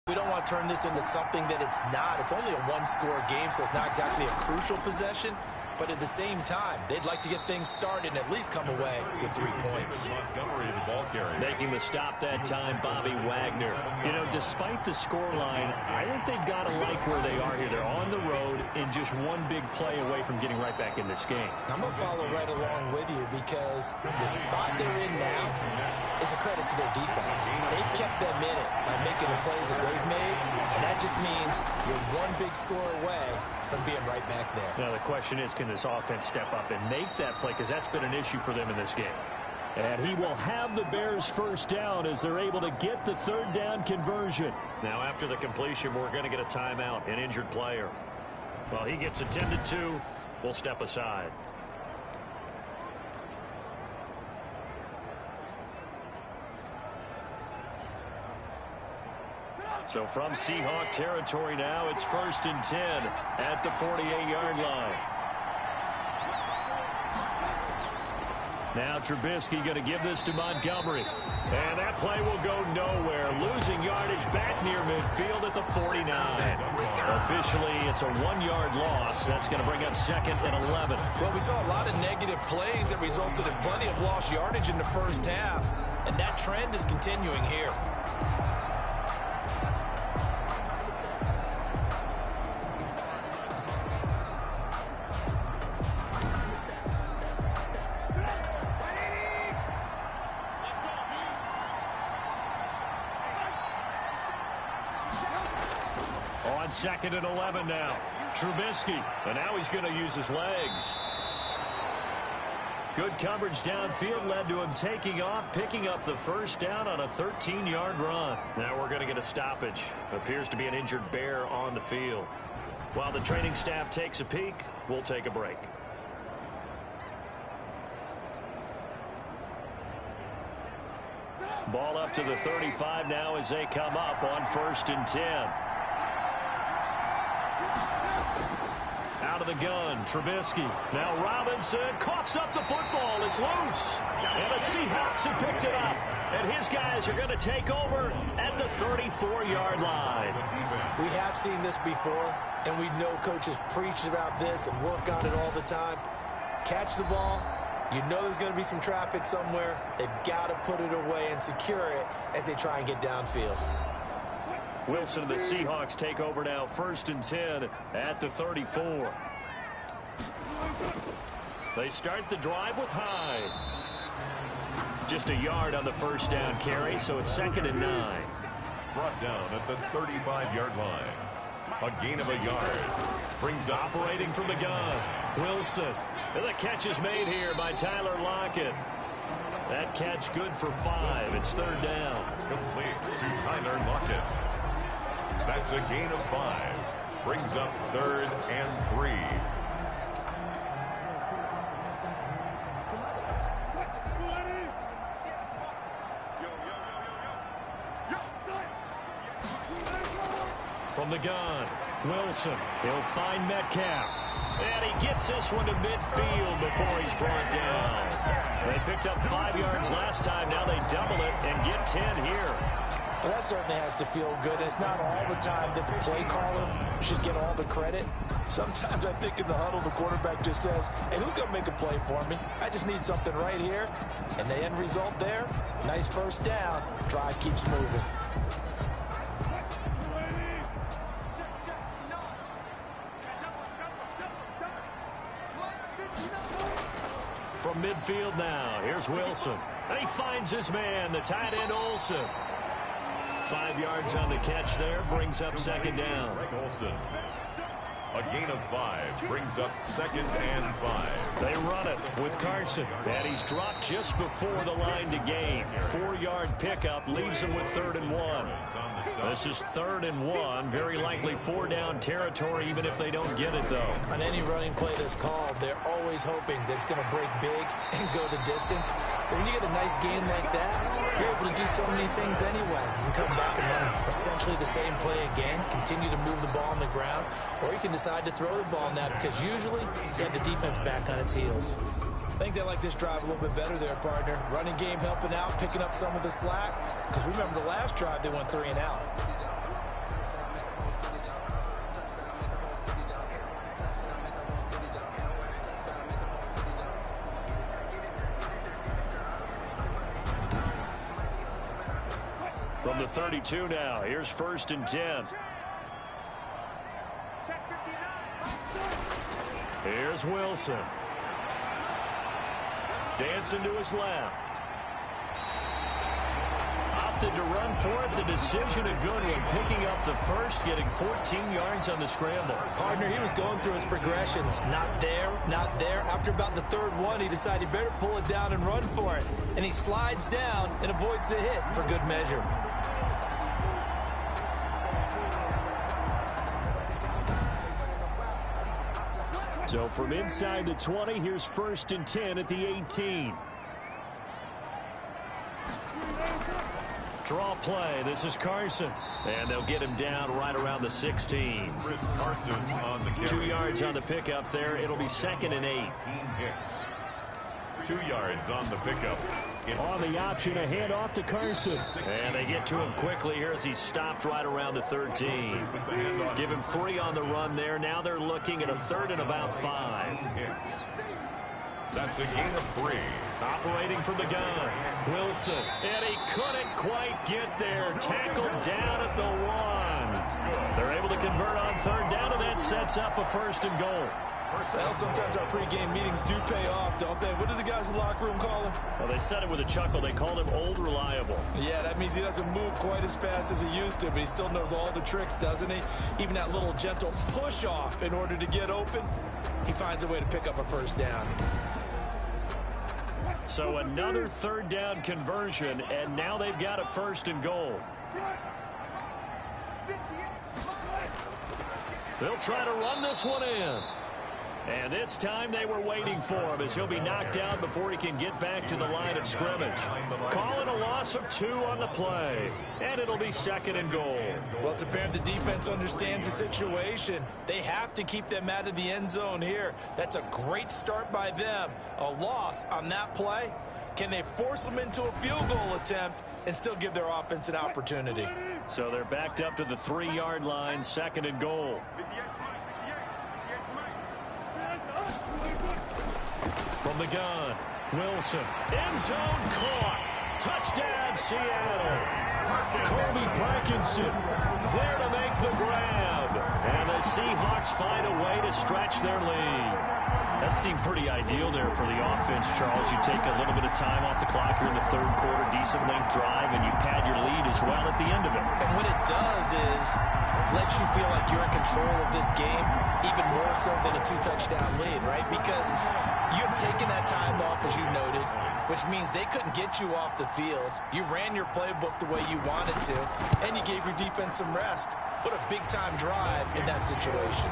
We don't want to turn this into something that it's not. It's only a one-score game, so it's not exactly a crucial possession. But at the same time, they'd like to get things started and at least come away with 3 points. Making the stop that time, Bobby Wagner. You know, despite the scoreline, I think they've got to like where they are here. They're on the road and just one big play away from getting right back in this game. I'm going to follow right along with you because the spot they're in now is a credit to their defense. They've kept them in it by making the plays that they've made, and that just means you're one big score away from being right back there. Now the question is, can this offense step up and make that play, because that's been an issue for them in this game. And he will have the Bears first down as they're able to get the third down conversion. Now after the completion, we're going to get a timeout, an injured player. Well, he gets attended to. We'll step aside. So from Seahawk territory now, it's 1st and 10 at the 48-yard line. Now Trubisky going to give this to Montgomery. And that play will go nowhere. Losing yardage back near midfield at the 49. Officially, it's a 1-yard loss. That's going to bring up 2nd and 11. Well, we saw a lot of negative plays that resulted in plenty of lost yardage in the first half. And that trend is continuing here. On 2nd and 11 now. Trubisky. And now he's going to use his legs. Good coverage downfield led to him taking off, picking up the first down on a 13-yard run. Now we're going to get a stoppage. Appears to be an injured Bear on the field. While the training staff takes a peek, we'll take a break. Ball up to the 35 now as they come up on 1st and 10. Out of the gun, Trubisky. Now Robinson coughs up the football. It's loose. And the Seahawks have picked it up. And his guys are going to take over at the 34-yard line. We have seen this before, and we know coaches preach about this and work on it all the time. Catch the ball. You know there's going to be some traffic somewhere. They've got to put it away and secure it as they try and get downfield. Wilson and the Seahawks take over now, 1st and 10 at the 34. They start the drive with Hyde. Just a yard on the first down carry, so it's 2nd and 9. Brought down at the 35-yard line. A gain of a yard. Brings up operating from the gun. Wilson. And the catch is made here by Tyler Lockett. That catch good for 5. It's 3rd down. complete to Tyler Lockett. That's a gain of 5. Brings up 3rd and 3. From the gun, Wilson. He'll find Metcalf. And he gets this one to midfield before he's brought down. They picked up 5 yards last time. Now they double it and get 10 here. Well, that certainly has to feel good. It's not all the time that the play caller should get all the credit. Sometimes I think in the huddle, the quarterback just says, hey, who's going to make a play for me? I just need something right here. And the end result there, nice first down. Drive keeps moving. From midfield now, here's Wilson. And he finds his man, the tight end Olsen. 5 yards on the catch there, brings up second down. Greg Olsen. A gain of 5 brings up 2nd and 5. They run it with Carson, and he's dropped just before the line to gain. 4-yard pickup leaves him with 3rd and 1. This is 3rd and 1, very likely 4-down territory, even if they don't get it, though. On any running play that's called, they're always hoping that it's going to break big and go the distance. But when you get a nice game like that, you're able to do so many things anyway. You can come back and run essentially the same play again, continue to move the ball on the ground, or you can decide to throw the ball now because usually you have the defense back on its heels. I think they like this drive a little bit better there, partner. Running game helping out, picking up some of the slack. Because remember the last drive, they went 3 and out. From the 32 now, here's 1st and 10. Here's Wilson. Dancing to his left. Opted to run for it. The decision a good one. Picking up the first, getting 14 yards on the scramble. Partner, he was going through his progressions. Not there, not there. After about the 3rd one, he decided he better pull it down and run for it. And he slides down and avoids the hit for good measure. So from inside the 20, here's 1st and 10 at the 18. Draw play. This is Carson. And they'll get him down right around the 16. Chris Carson on the carry. 2 yards on the pickup there. It'll be 2nd and 8. 2 yards on the pickup. On the option, a handoff to Carson. And they get to him quickly here as he stopped right around the 13. Give him 3 on the run there. Now they're looking at a 3rd and about 5. That's a gain of 3. Operating from the gun, Wilson. And he couldn't quite get there. Tackled down at the 1. They're able to convert on 3rd down, and that sets up a 1st and goal. Well, sometimes our pregame meetings do pay off, don't they? What do the guys in the locker room call him? Well, they said it with a chuckle. They called him Old Reliable. Yeah, that means he doesn't move quite as fast as he used to, but he still knows all the tricks, doesn't he? Even that little gentle push-off in order to get open, he finds a way to pick up a 1st down. So another 3rd down conversion, and now they've got a 1st and goal. They'll try to run this one in. And this time they were waiting for him as he'll be knocked down before he can get back to the line of scrimmage. Calling a loss of 2 on the play. And it'll be 2nd and goal. Well, it's apparent the defense understands the situation. They have to keep them out of the end zone here. That's a great start by them. A loss on that play. Can they force them into a field goal attempt and still give their offense an opportunity? So they're backed up to the 3-yard line, 2nd and goal. From the gun, Wilson. End zone caught. Touchdown, Seattle. Kobe Parkinson there to make the grab. And the Seahawks find a way to stretch their lead. That seemed pretty ideal there for the offense, Charles. You take a little bit of time off the clock here in the 3rd quarter, decent length drive, and you pad your lead as well at the end of it. And what it does is let you feel like you're in control of this game, even more so than a 2-touchdown lead, right? Because you've taken that time off, as you noted, which means they couldn't get you off the field. You ran your playbook the way you wanted to, and you gave your defense some rest. What a big-time drive in that situation.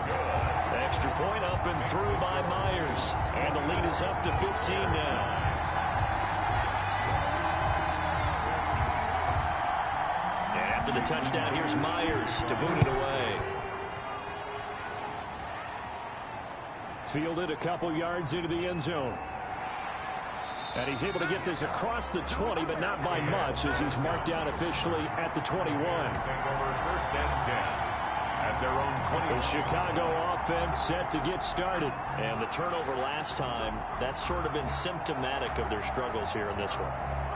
Extra point up and through by Myers. And the lead is up to 15 now. And after the touchdown, here's Myers to boot it away. Fielded a couple yards into the end zone. And he's able to get this across the 20, but not by much, as he's marked down officially at the 21. Take over 1st and 10 at their own 20. The Chicago offense set to get started. And the turnover last time, that's sort of been symptomatic of their struggles here in this one.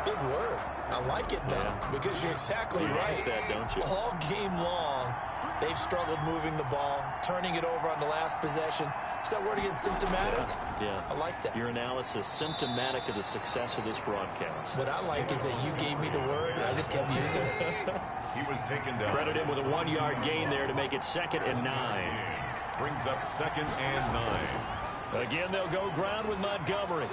Big word. I like it, though, because you're exactly right. Like that, don't you? All game long, they've struggled moving the ball, turning it over on the last possession. Is that word again, symptomatic? Yeah. I like that. Your analysis, symptomatic of the success of this broadcast. What I like is that you gave me the word, and I just kept using it. He was taken down. Credit him with a 1-yard gain there to make it 2nd and 9. Brings up 2nd and 9. Again, they'll go ground with Montgomery.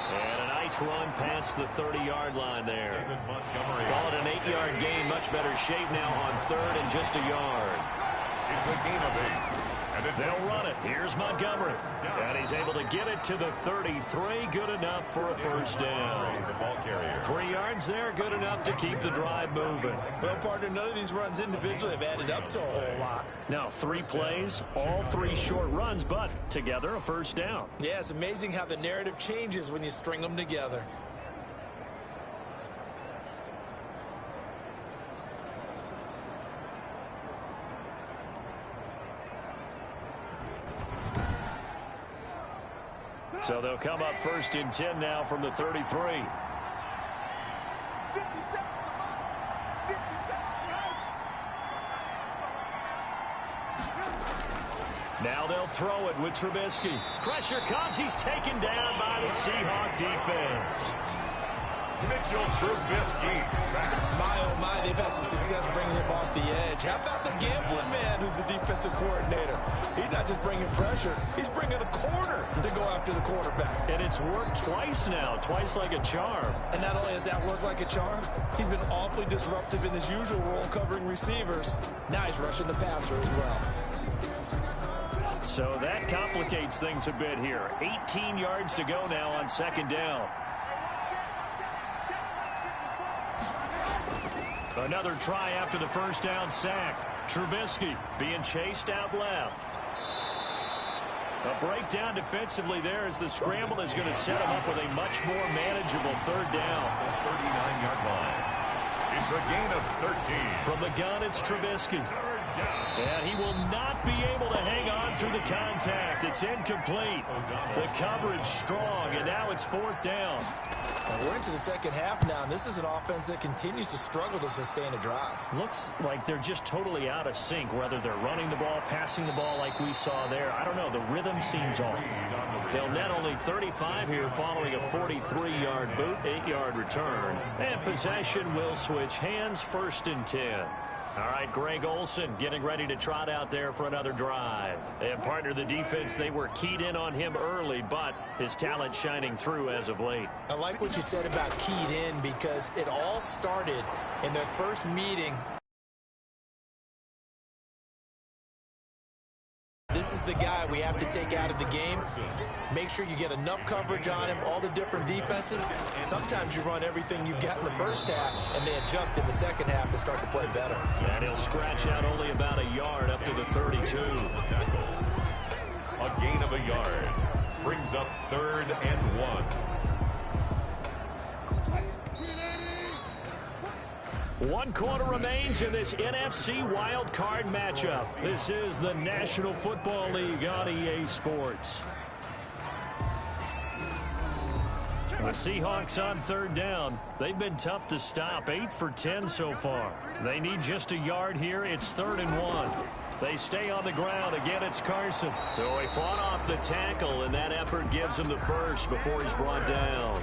And a nice run past the 30-yard line there. Call it an 8-yard gain. Much better shape now on 3rd and just a yard. It's a gain of 8. And they'll run it. Here's Montgomery. And he's able to get it to the 33. Good enough for a 1st down. The ball carrier. 3 yards there. Good enough to keep the drive moving. Well, partner, none of these runs individually have added up to a whole lot. Now, 3 plays, all 3 short runs, but together a 1st down. Yeah, it's amazing how the narrative changes when you string them together. So they'll come up 1st and 10 now from the 33. 50 seconds. 50 seconds. Now they'll throw it with Trubisky. Pressure comes. He's taken down by the Seahawks defense. Mitchell Trubisky sacked. My, oh my, they've had some success bringing him off the edge. How about the gambling man who's the defensive coordinator? He's not just bringing pressure, he's bringing a corner to go after the quarterback. And it's worked twice now, twice like a charm. And not only has that worked like a charm, he's been awfully disruptive in his usual role covering receivers. Now he's rushing the passer as well. So that complicates things a bit here. 18 yards to go now on 2nd down. Another try after the 1st down sack. Trubisky being chased out left. A breakdown defensively there as the scramble is going to set him up with a much more manageable 3rd down. 39-yard line. It's a gain of 13. From the gun, it's Trubisky. And he will not be able to hang on through the contact. It's incomplete. The coverage strong, and now it's 4th down. And we're into the 2nd half now, and this is an offense that continues to struggle to sustain a drive. Looks like they're just totally out of sync, whether they're running the ball, passing the ball like we saw there. I don't know. The rhythm seems off. They'll net only 35 here following a 43-yard boot, 8-yard return. And possession will switch hands, 1st and 10. All right, Greg Olsen getting ready to trot out there for another drive. And partner, the defense, they were keyed in on him early, but his talent shining through as of late. I like what you said about keyed in because it all started in their first meeting. This is the guy we have to take out of the game. Make sure you get enough coverage on him, all the different defenses. Sometimes you run everything you've got in the 1st half, and they adjust in the 2nd half and start to play better. And he'll scratch out only about a yard up to the 32. A gain of a yard. Brings up 3rd and 1. 1 quarter remains in this NFC wildcard matchup. This is the National Football League on EA Sports. The Seahawks on 3rd down. They've been tough to stop. 8 for 10 so far. They need just a yard here. It's 3rd and 1. They stay on the ground. Again, it's Carson. So he fought off the tackle, and that effort gives him the 1st before he's brought down.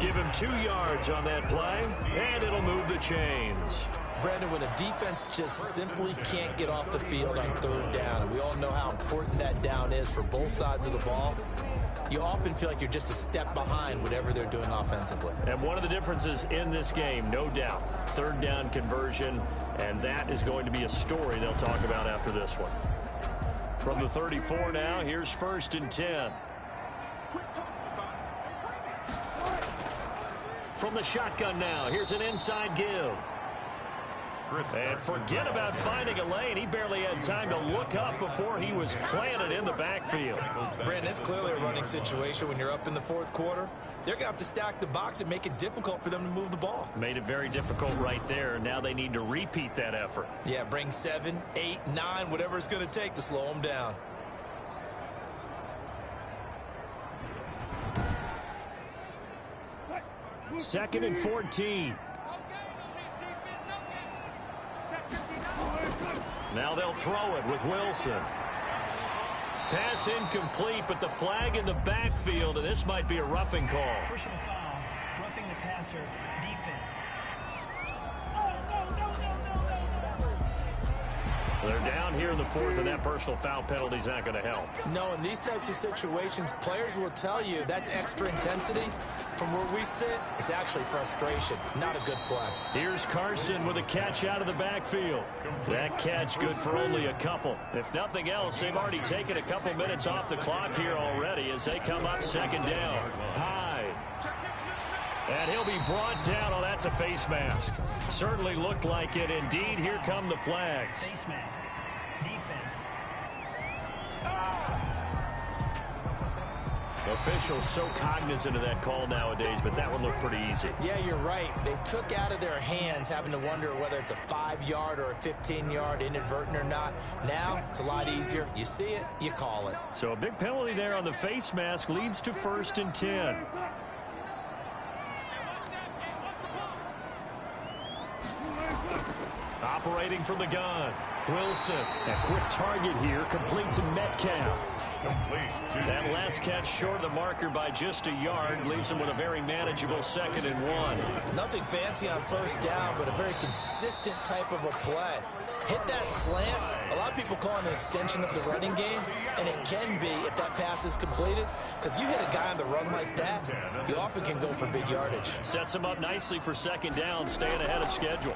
Give him 2 yards on that play, and it'll move the chains. Brandon, when a defense just simply can't get off the field on 3rd down, and we all know how important that down is for both sides of the ball, you often feel like you're just a step behind whatever they're doing offensively. And one of the differences in this game, no doubt, 3rd down conversion, and that is going to be a story they'll talk about after this one. From the 34 now, here's 1st and 10. From the shotgun now, here's an inside give. And forget about finding a lane. He barely had time to look up before he was planted in the backfield. Brandon, it's clearly a running situation when you're up in the fourth quarter. They're going to have to stack the box and make it difficult for them to move the ball. Made it very difficult right there. Now they need to repeat that effort. Yeah, bring 7, 8, 9, whatever it's going to take to slow them down. Second and 14. Now they'll throw it with Wilson. Pass incomplete, but the flag in the backfield, and this might be a roughing call. Personal foul, roughing the passer, defense. They're down here in the fourth, and that personal foul penalty is not going to help. No, in these types of situations, players will tell you that's extra intensity. From where we sit, it's actually frustration, not a good play. Here's Carson with a catch out of the backfield. That catch good for only a couple. If nothing else, they've already taken a couple minutes off the clock here already as they come up second down. High. And he'll be brought down. Oh, that's a face mask. Certainly looked like it. Indeed, here come the flags. Face mask, defense. Officials so cognizant of that call nowadays, but that one looked pretty easy. Yeah, you're right. They took out of their hands having to wonder whether it's a 5-yard or a 15-yard, inadvertent or not. Now, it's a lot easier. You see it, you call it. So a big penalty there on the face mask leads to 1st and 10. Operating from the gun. Wilson. A quick target here, complete to Metcalf. That last catch short of the marker by just a yard leaves him with a very manageable 2nd and 1. Nothing fancy on first down, but a very consistent type of a play. Hit that slant. A lot of people call it an extension of the running game, and it can be if that pass is completed, because you hit a guy on the run like that, you often can go for big yardage. Sets him up nicely for 2nd down, staying ahead of schedule.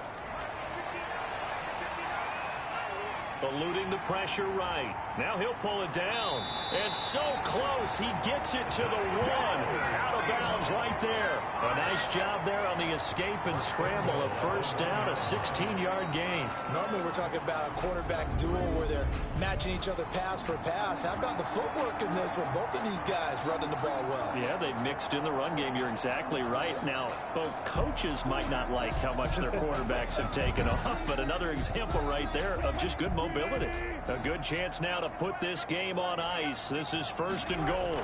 Eluding the pressure right. Now he'll pull it down. And so close, he gets it to the 1. Out of bounds right there. A nice job there on the escape and scramble. A 1st down, a 16-yard gain. Normally we're talking about a quarterback duel where they're matching each other pass for pass. How about the footwork in this one? Both of these guys running the ball well. Yeah, they mixed in the run game. You're exactly right. Now, both coaches might not like how much their quarterbacks have taken off, but another example right there of just good mobility. A good chance now to put this game on ice. This is 1st and goal.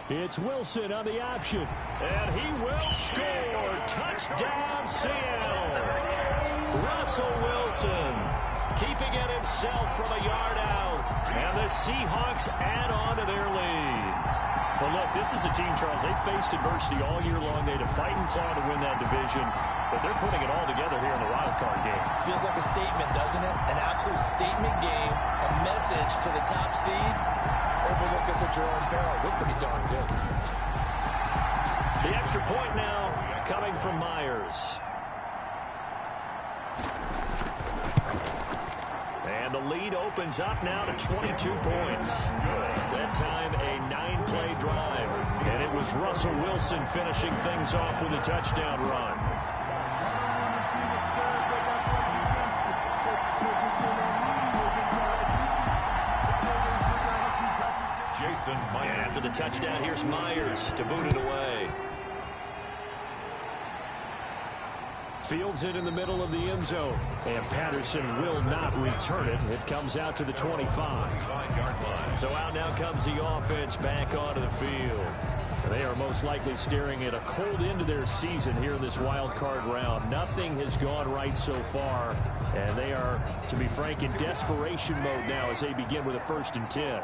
It's Wilson on the option. And he will score. Touchdown, Seattle. Russell Wilson keeping it himself from a yard out. And the Seahawks add on to their lead. Well, look, this is a team, Charles. They faced adversity all year long. They had to fight and claw to win that division, but they're putting it all together here in the wild card game. Feels like a statement, doesn't it? An absolute statement game, a message to the top seeds. Overlook us at your own peril. We're pretty darn good. The extra point now coming from Myers. And the lead opens up now to 22 points. That time a 9-play drive. And it was Russell Wilson finishing things off with a touchdown run. And after the touchdown, here's Myers to boot it away. Fields it in the middle of the end zone. And Patterson will not return it. It comes out to the 25. So out now comes the offense back onto the field. They are most likely staring at a cold end to their season here in this wild card round. Nothing has gone right so far. And they are, to be frank, in desperation mode now as they begin with a 1st and 10.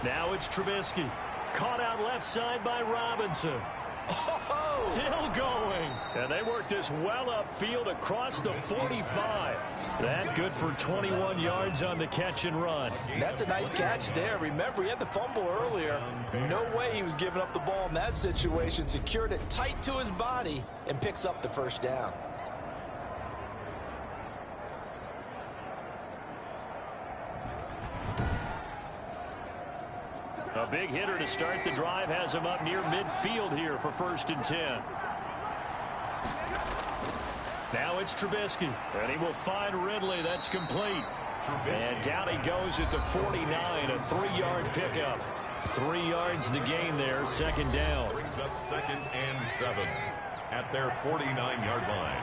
Now it's Trubisky. Caught out left side by Robinson. Oh! Still going. And they work this well upfield across the 45. That good for 21 yards on the catch and run. That's a nice catch there. Remember, he had the fumble earlier. No way he was giving up the ball in that situation. Secured it tight to his body and picks up the 1st down. A big hitter to start the drive has him up near midfield here for 1st and 10. Now it's Trubisky, and he will find Ridley. That's complete. And down he goes at the 49, a 3-yard pickup. 3 yards the gain there, second down. Brings up 2nd and 7 at their 49-yard line.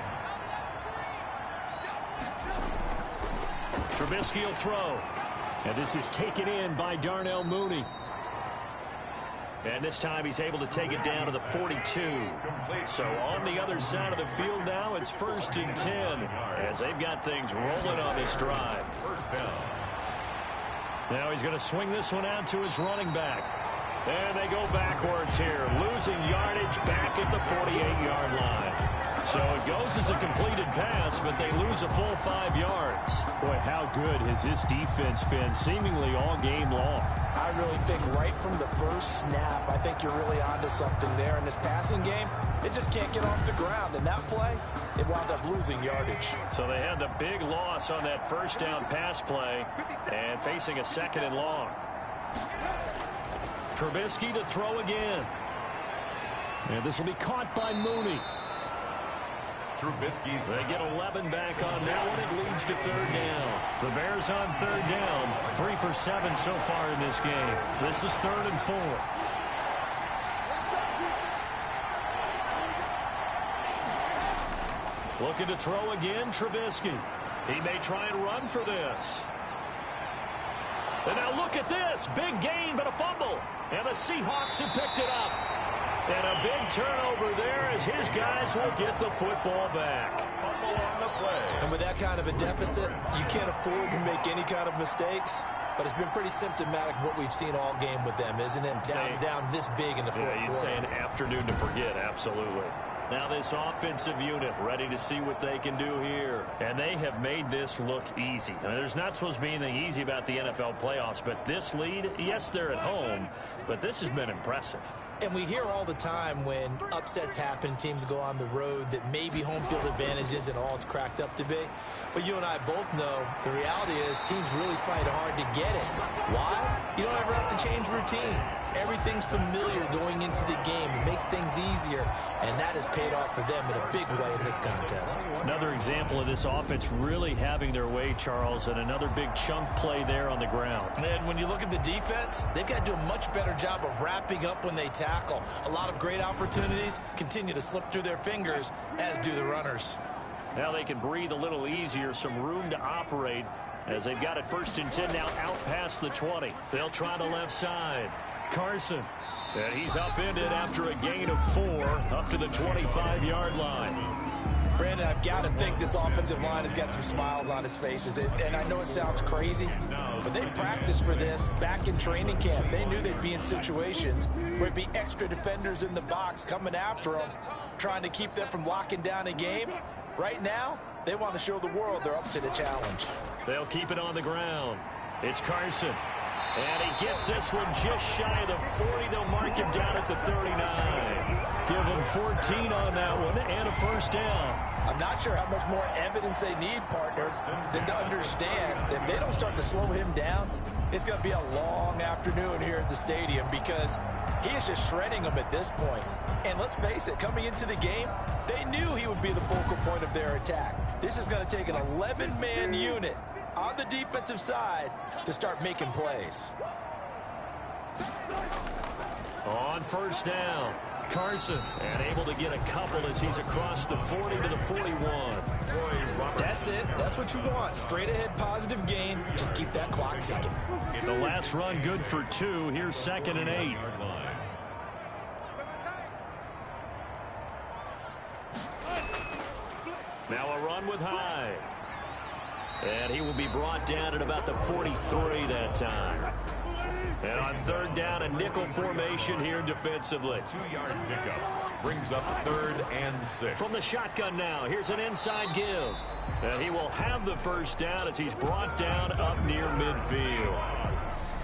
Trubisky will throw. And this is taken in by Darnell Mooney. And this time he's able to take it down to the 42. So on the other side of the field now, it's 1st and 10 as they've got things rolling on this drive. First down. Now he's going to swing this one out to his running back. And they go backwards here, losing yardage back at the 48-yard line. So it goes as a completed pass, but they lose a full 5 yards. Boy, how good has this defense been seemingly all game long? I really think right from the first snap, I think you're really onto something there. In this passing game, it just can't get off the ground. And that play, it wound up losing yardage. So they had the big loss on that first down pass play and facing a 2nd and long. Trubisky to throw again. And this will be caught by Mooney. Trubisky's. They get 11 back on that one. It leads to 3rd down. The Bears on 3rd down. 3 for 7 so far in this game. This is 3rd and 4. Looking to throw again, Trubisky. He may try and run for this. And now look at this. Big gain, but a fumble. And the Seahawks have picked it up. And a big turnover there as his guys will get the football back. Fumble on the play. And with that kind of a deficit, you can't afford to make any kind of mistakes. But it's been pretty symptomatic of what we've seen all game with them, isn't it? Down this big in the fourth quarter. You'd say an afternoon to forget, absolutely. Now this offensive unit ready to see what they can do here. And they have made this look easy. I mean, there's not supposed to be anything easy about the NFL playoffs, but this lead, yes, they're at home, but this has been impressive. And we hear all the time when upsets happen, teams go on the road, that maybe home field advantage isn't all it's cracked up to be. But you and I both know the reality is teams really fight hard to get it. Why? You don't ever have to change routine. Everything's familiar going into the game. It makes things easier, and that has paid off for them in a big way in this contest. Another example of this offense really having their way, Charles, and another big chunk play there on the ground. And when you look at the defense, they've got to do a much better job of wrapping up when they tackle. A lot of great opportunities continue to slip through their fingers, as do the runners. Now they can breathe a little easier, some room to operate as they've got it 1st and 10 now out past the 20. They'll try the left side. Carson, and he's upended after a gain of 4 up to the 25-yard line. Brandon, I've got to think this offensive line has got some smiles on its faces. And I know it sounds crazy, but they practiced for this back in training camp. They knew they'd be in situations where it'd be extra defenders in the box coming after them, trying to keep them from locking down a game. Right now, they want to show the world they're up to the challenge. They'll keep it on the ground. It's Carson. And he gets this one just shy of the 40. They'll mark him down at the 39. Give him 14 on that one and a 1st down. I'm not sure how much more evidence they need, partner, than to understand that if they don't start to slow him down, it's going to be a long afternoon here at the stadium because he is just shredding them at this point. And let's face it, coming into the game, they knew he would be the focal point of their attack. This is going to take an 11-man unit on the defensive side to start making plays. On 1st down, Carson, and able to get a couple as he's across the 40 to the 41. That's it. That's what you want. Straight ahead positive gain. Just keep that clock ticking. The last run good for 2. Here's 2nd and 8. Now a run with Hyde. And he will be brought down at about the 43 that time. And on 3rd down, a nickel formation here defensively. 2-yard pickup brings up 3rd and 6. From the shotgun now, here's an inside give. And he will have the 1st down as he's brought down up near midfield.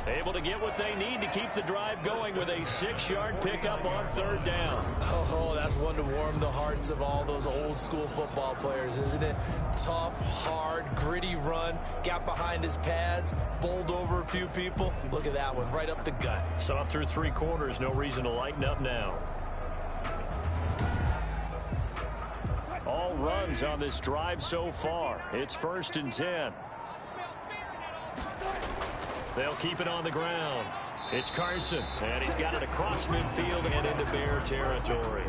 Able to get what they need to keep the drive going with a 6-yard pickup on 3rd down. Oh, that's one to warm the hearts of all those old school football players, isn't it? Tough, hard, gritty run. Got behind his pads, bowled over a few people. Look at that one, right up the gut. So up through 3 quarters, no reason to lighten up now. All runs on this drive so far. It's 1st and 10. They'll keep it on the ground. It's Carson, and he's got it across midfield and into Bear territory.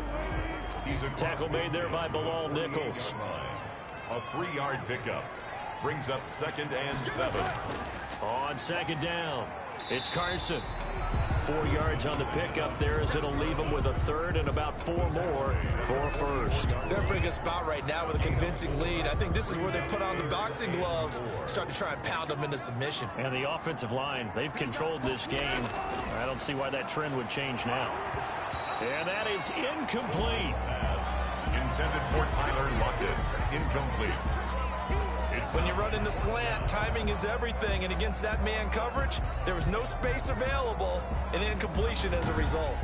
Tackle made there by Bilal Nichols. A 3-yard pickup brings up 2nd and 7. On 2nd down, it's Carson. 4 yards on the pickup there as it'll leave him with a 3rd and about 4 more for 1st. They're in a pretty good spot right now with a convincing lead. I think this is where they put on the boxing gloves, start to try and pound them into submission. And the offensive line, they've controlled this game. I don't see why that trend would change now. And that is incomplete. Intended for Tyler Lockett. Incomplete. When you run in the slant, timing is everything, and against that man coverage, there was no space available, and incompletion as a result.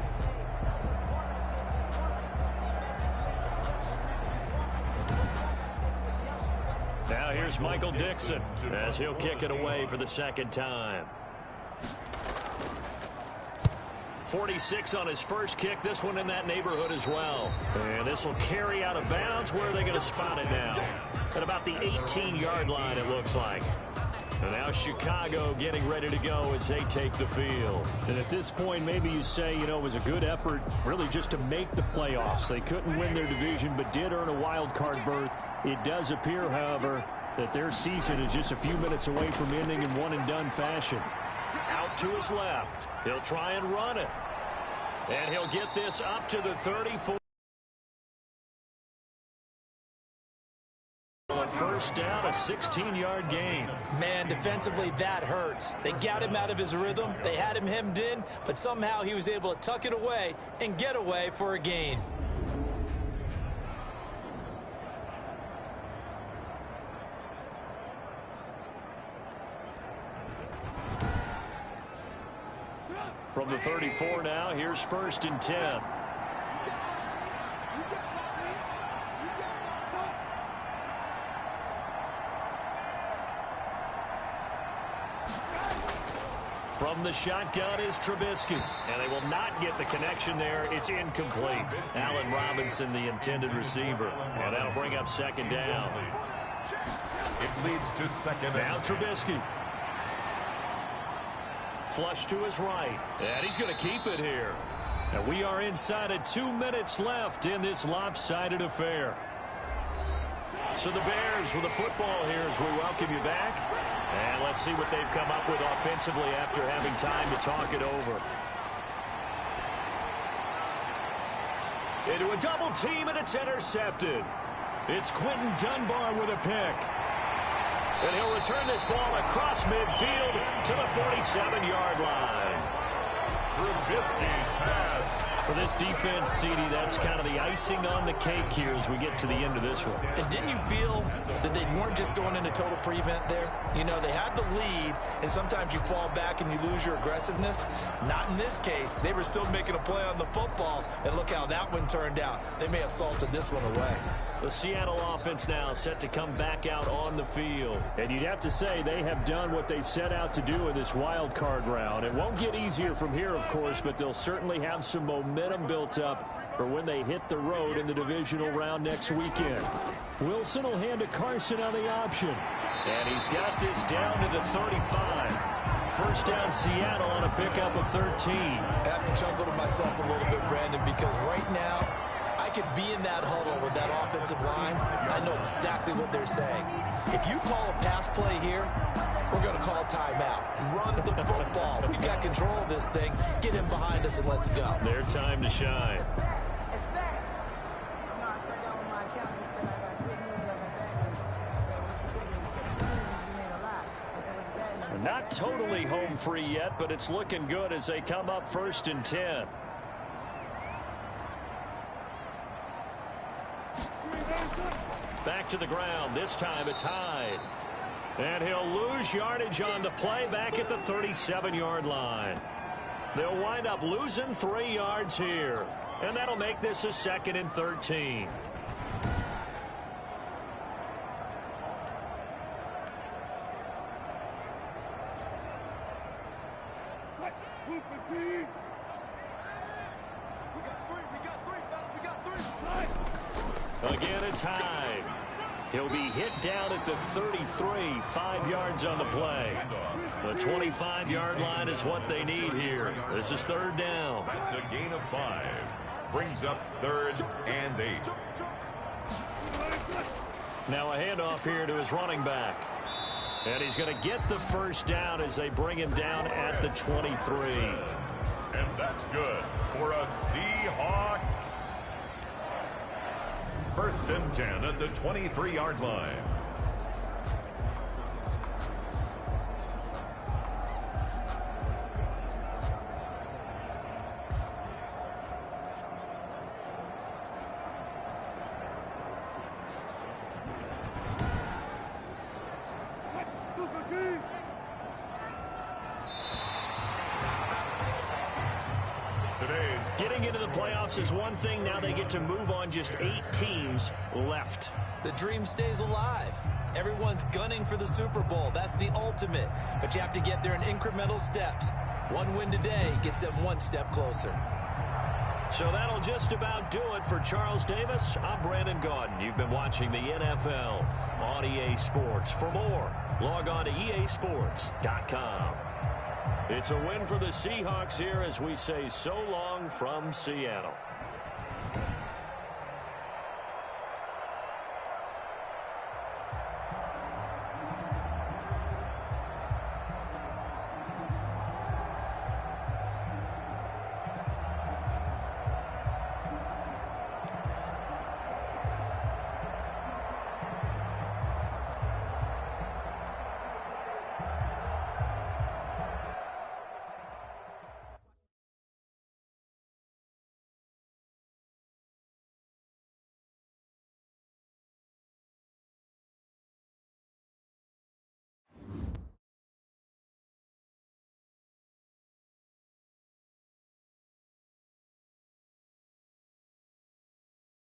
Now here's Michael Dixon as he'll kick it away for the 2nd time. 46 on his first kick. This one in that neighborhood as well. And this will carry out of bounds. Where are they going to spot it now? At about the 18-yard line, it looks like. And now Chicago getting ready to go as they take the field. And at this point, maybe you say, you know, it was a good effort really just to make the playoffs. They couldn't win their division but did earn a wild card berth. It does appear, however, that their season is just a few minutes away from ending in one-and-done fashion. Out to his left. He'll try and run it. And he'll get this up to the 34. First down, a 16-yard gain. Man, defensively, that hurts. They got him out of his rhythm. They had him hemmed in, but somehow he was able to tuck it away and get away for a gain. From the 34 now, here's 1st and 10. From the shotgun is Trubisky, and they will not get the connection there. It's incomplete. Allen Robinson, the intended receiver, and that'll bring up 2nd down. It leads to 2nd. Now Trubisky. Flush to his right, and he's going to keep it here. And we are inside of 2 minutes left in this lopsided affair. So the Bears with the football here as we welcome you back. And let's see what they've come up with offensively after having time to talk it over. Into a double team, and it's intercepted. It's Quentin Dunbar with a pick. And he'll return this ball across midfield to the 47-yard line. Trubisky's pass. For this defense, CD, that's kind of the icing on the cake here as we get to the end of this one. And didn't you feel that they weren't just going into total prevent there? You know, they had the lead, and sometimes you fall back and you lose your aggressiveness. Not in this case. They were still making a play on the football, and look how that one turned out. They may have salted this one away. The Seattle offense now set to come back out on the field. And you'd have to say they have done what they set out to do in this wild card round. It won't get easier from here, of course, but they'll certainly have some momentum built up for when they hit the road in the divisional round next weekend. Wilson will hand to Carson on the option. And he's got this down to the 35. First down Seattle on a pickup of 13. I have to chuckle to myself a little bit, Brandon, because right now I could be in that huddle with that offensive line. I know exactly what they're saying. If you call a pass play here, we're going to call timeout. Run the football. We've got control of this thing. Get him behind us and let's go. Their time to shine. Not totally home free yet, but it's looking good as they come up 1st and 10. Back to the ground. This time it's Hyde. And he'll lose yardage on the play back at the 37-yard line. They'll wind up losing 3 yards here. And that'll make this a 2nd and 13. Again, it's Hyde. He'll be hit down at the 33, 5 yards on the play. The 25-yard line is what they need here. This is third down. That's a gain of 5. Brings up 3rd and 8. Now a handoff here to his running back. And he's going to get the first down as they bring him down at the 23. And that's good for a Seahawks. 1st and 10 at the 23-yard line. Getting into the playoffs is one thing. Now they get to move on. Just 8 teams left. The dream stays alive. Everyone's gunning for the Super Bowl. That's the ultimate. But you have to get there in incremental steps. One win today gets them one step closer. So that'll just about do it for Charles Davis. I'm Brandon Gaudin. You've been watching the NFL on EA Sports. For more, log on to easports.com. It's a win for the Seahawks here as we say so long from Seattle.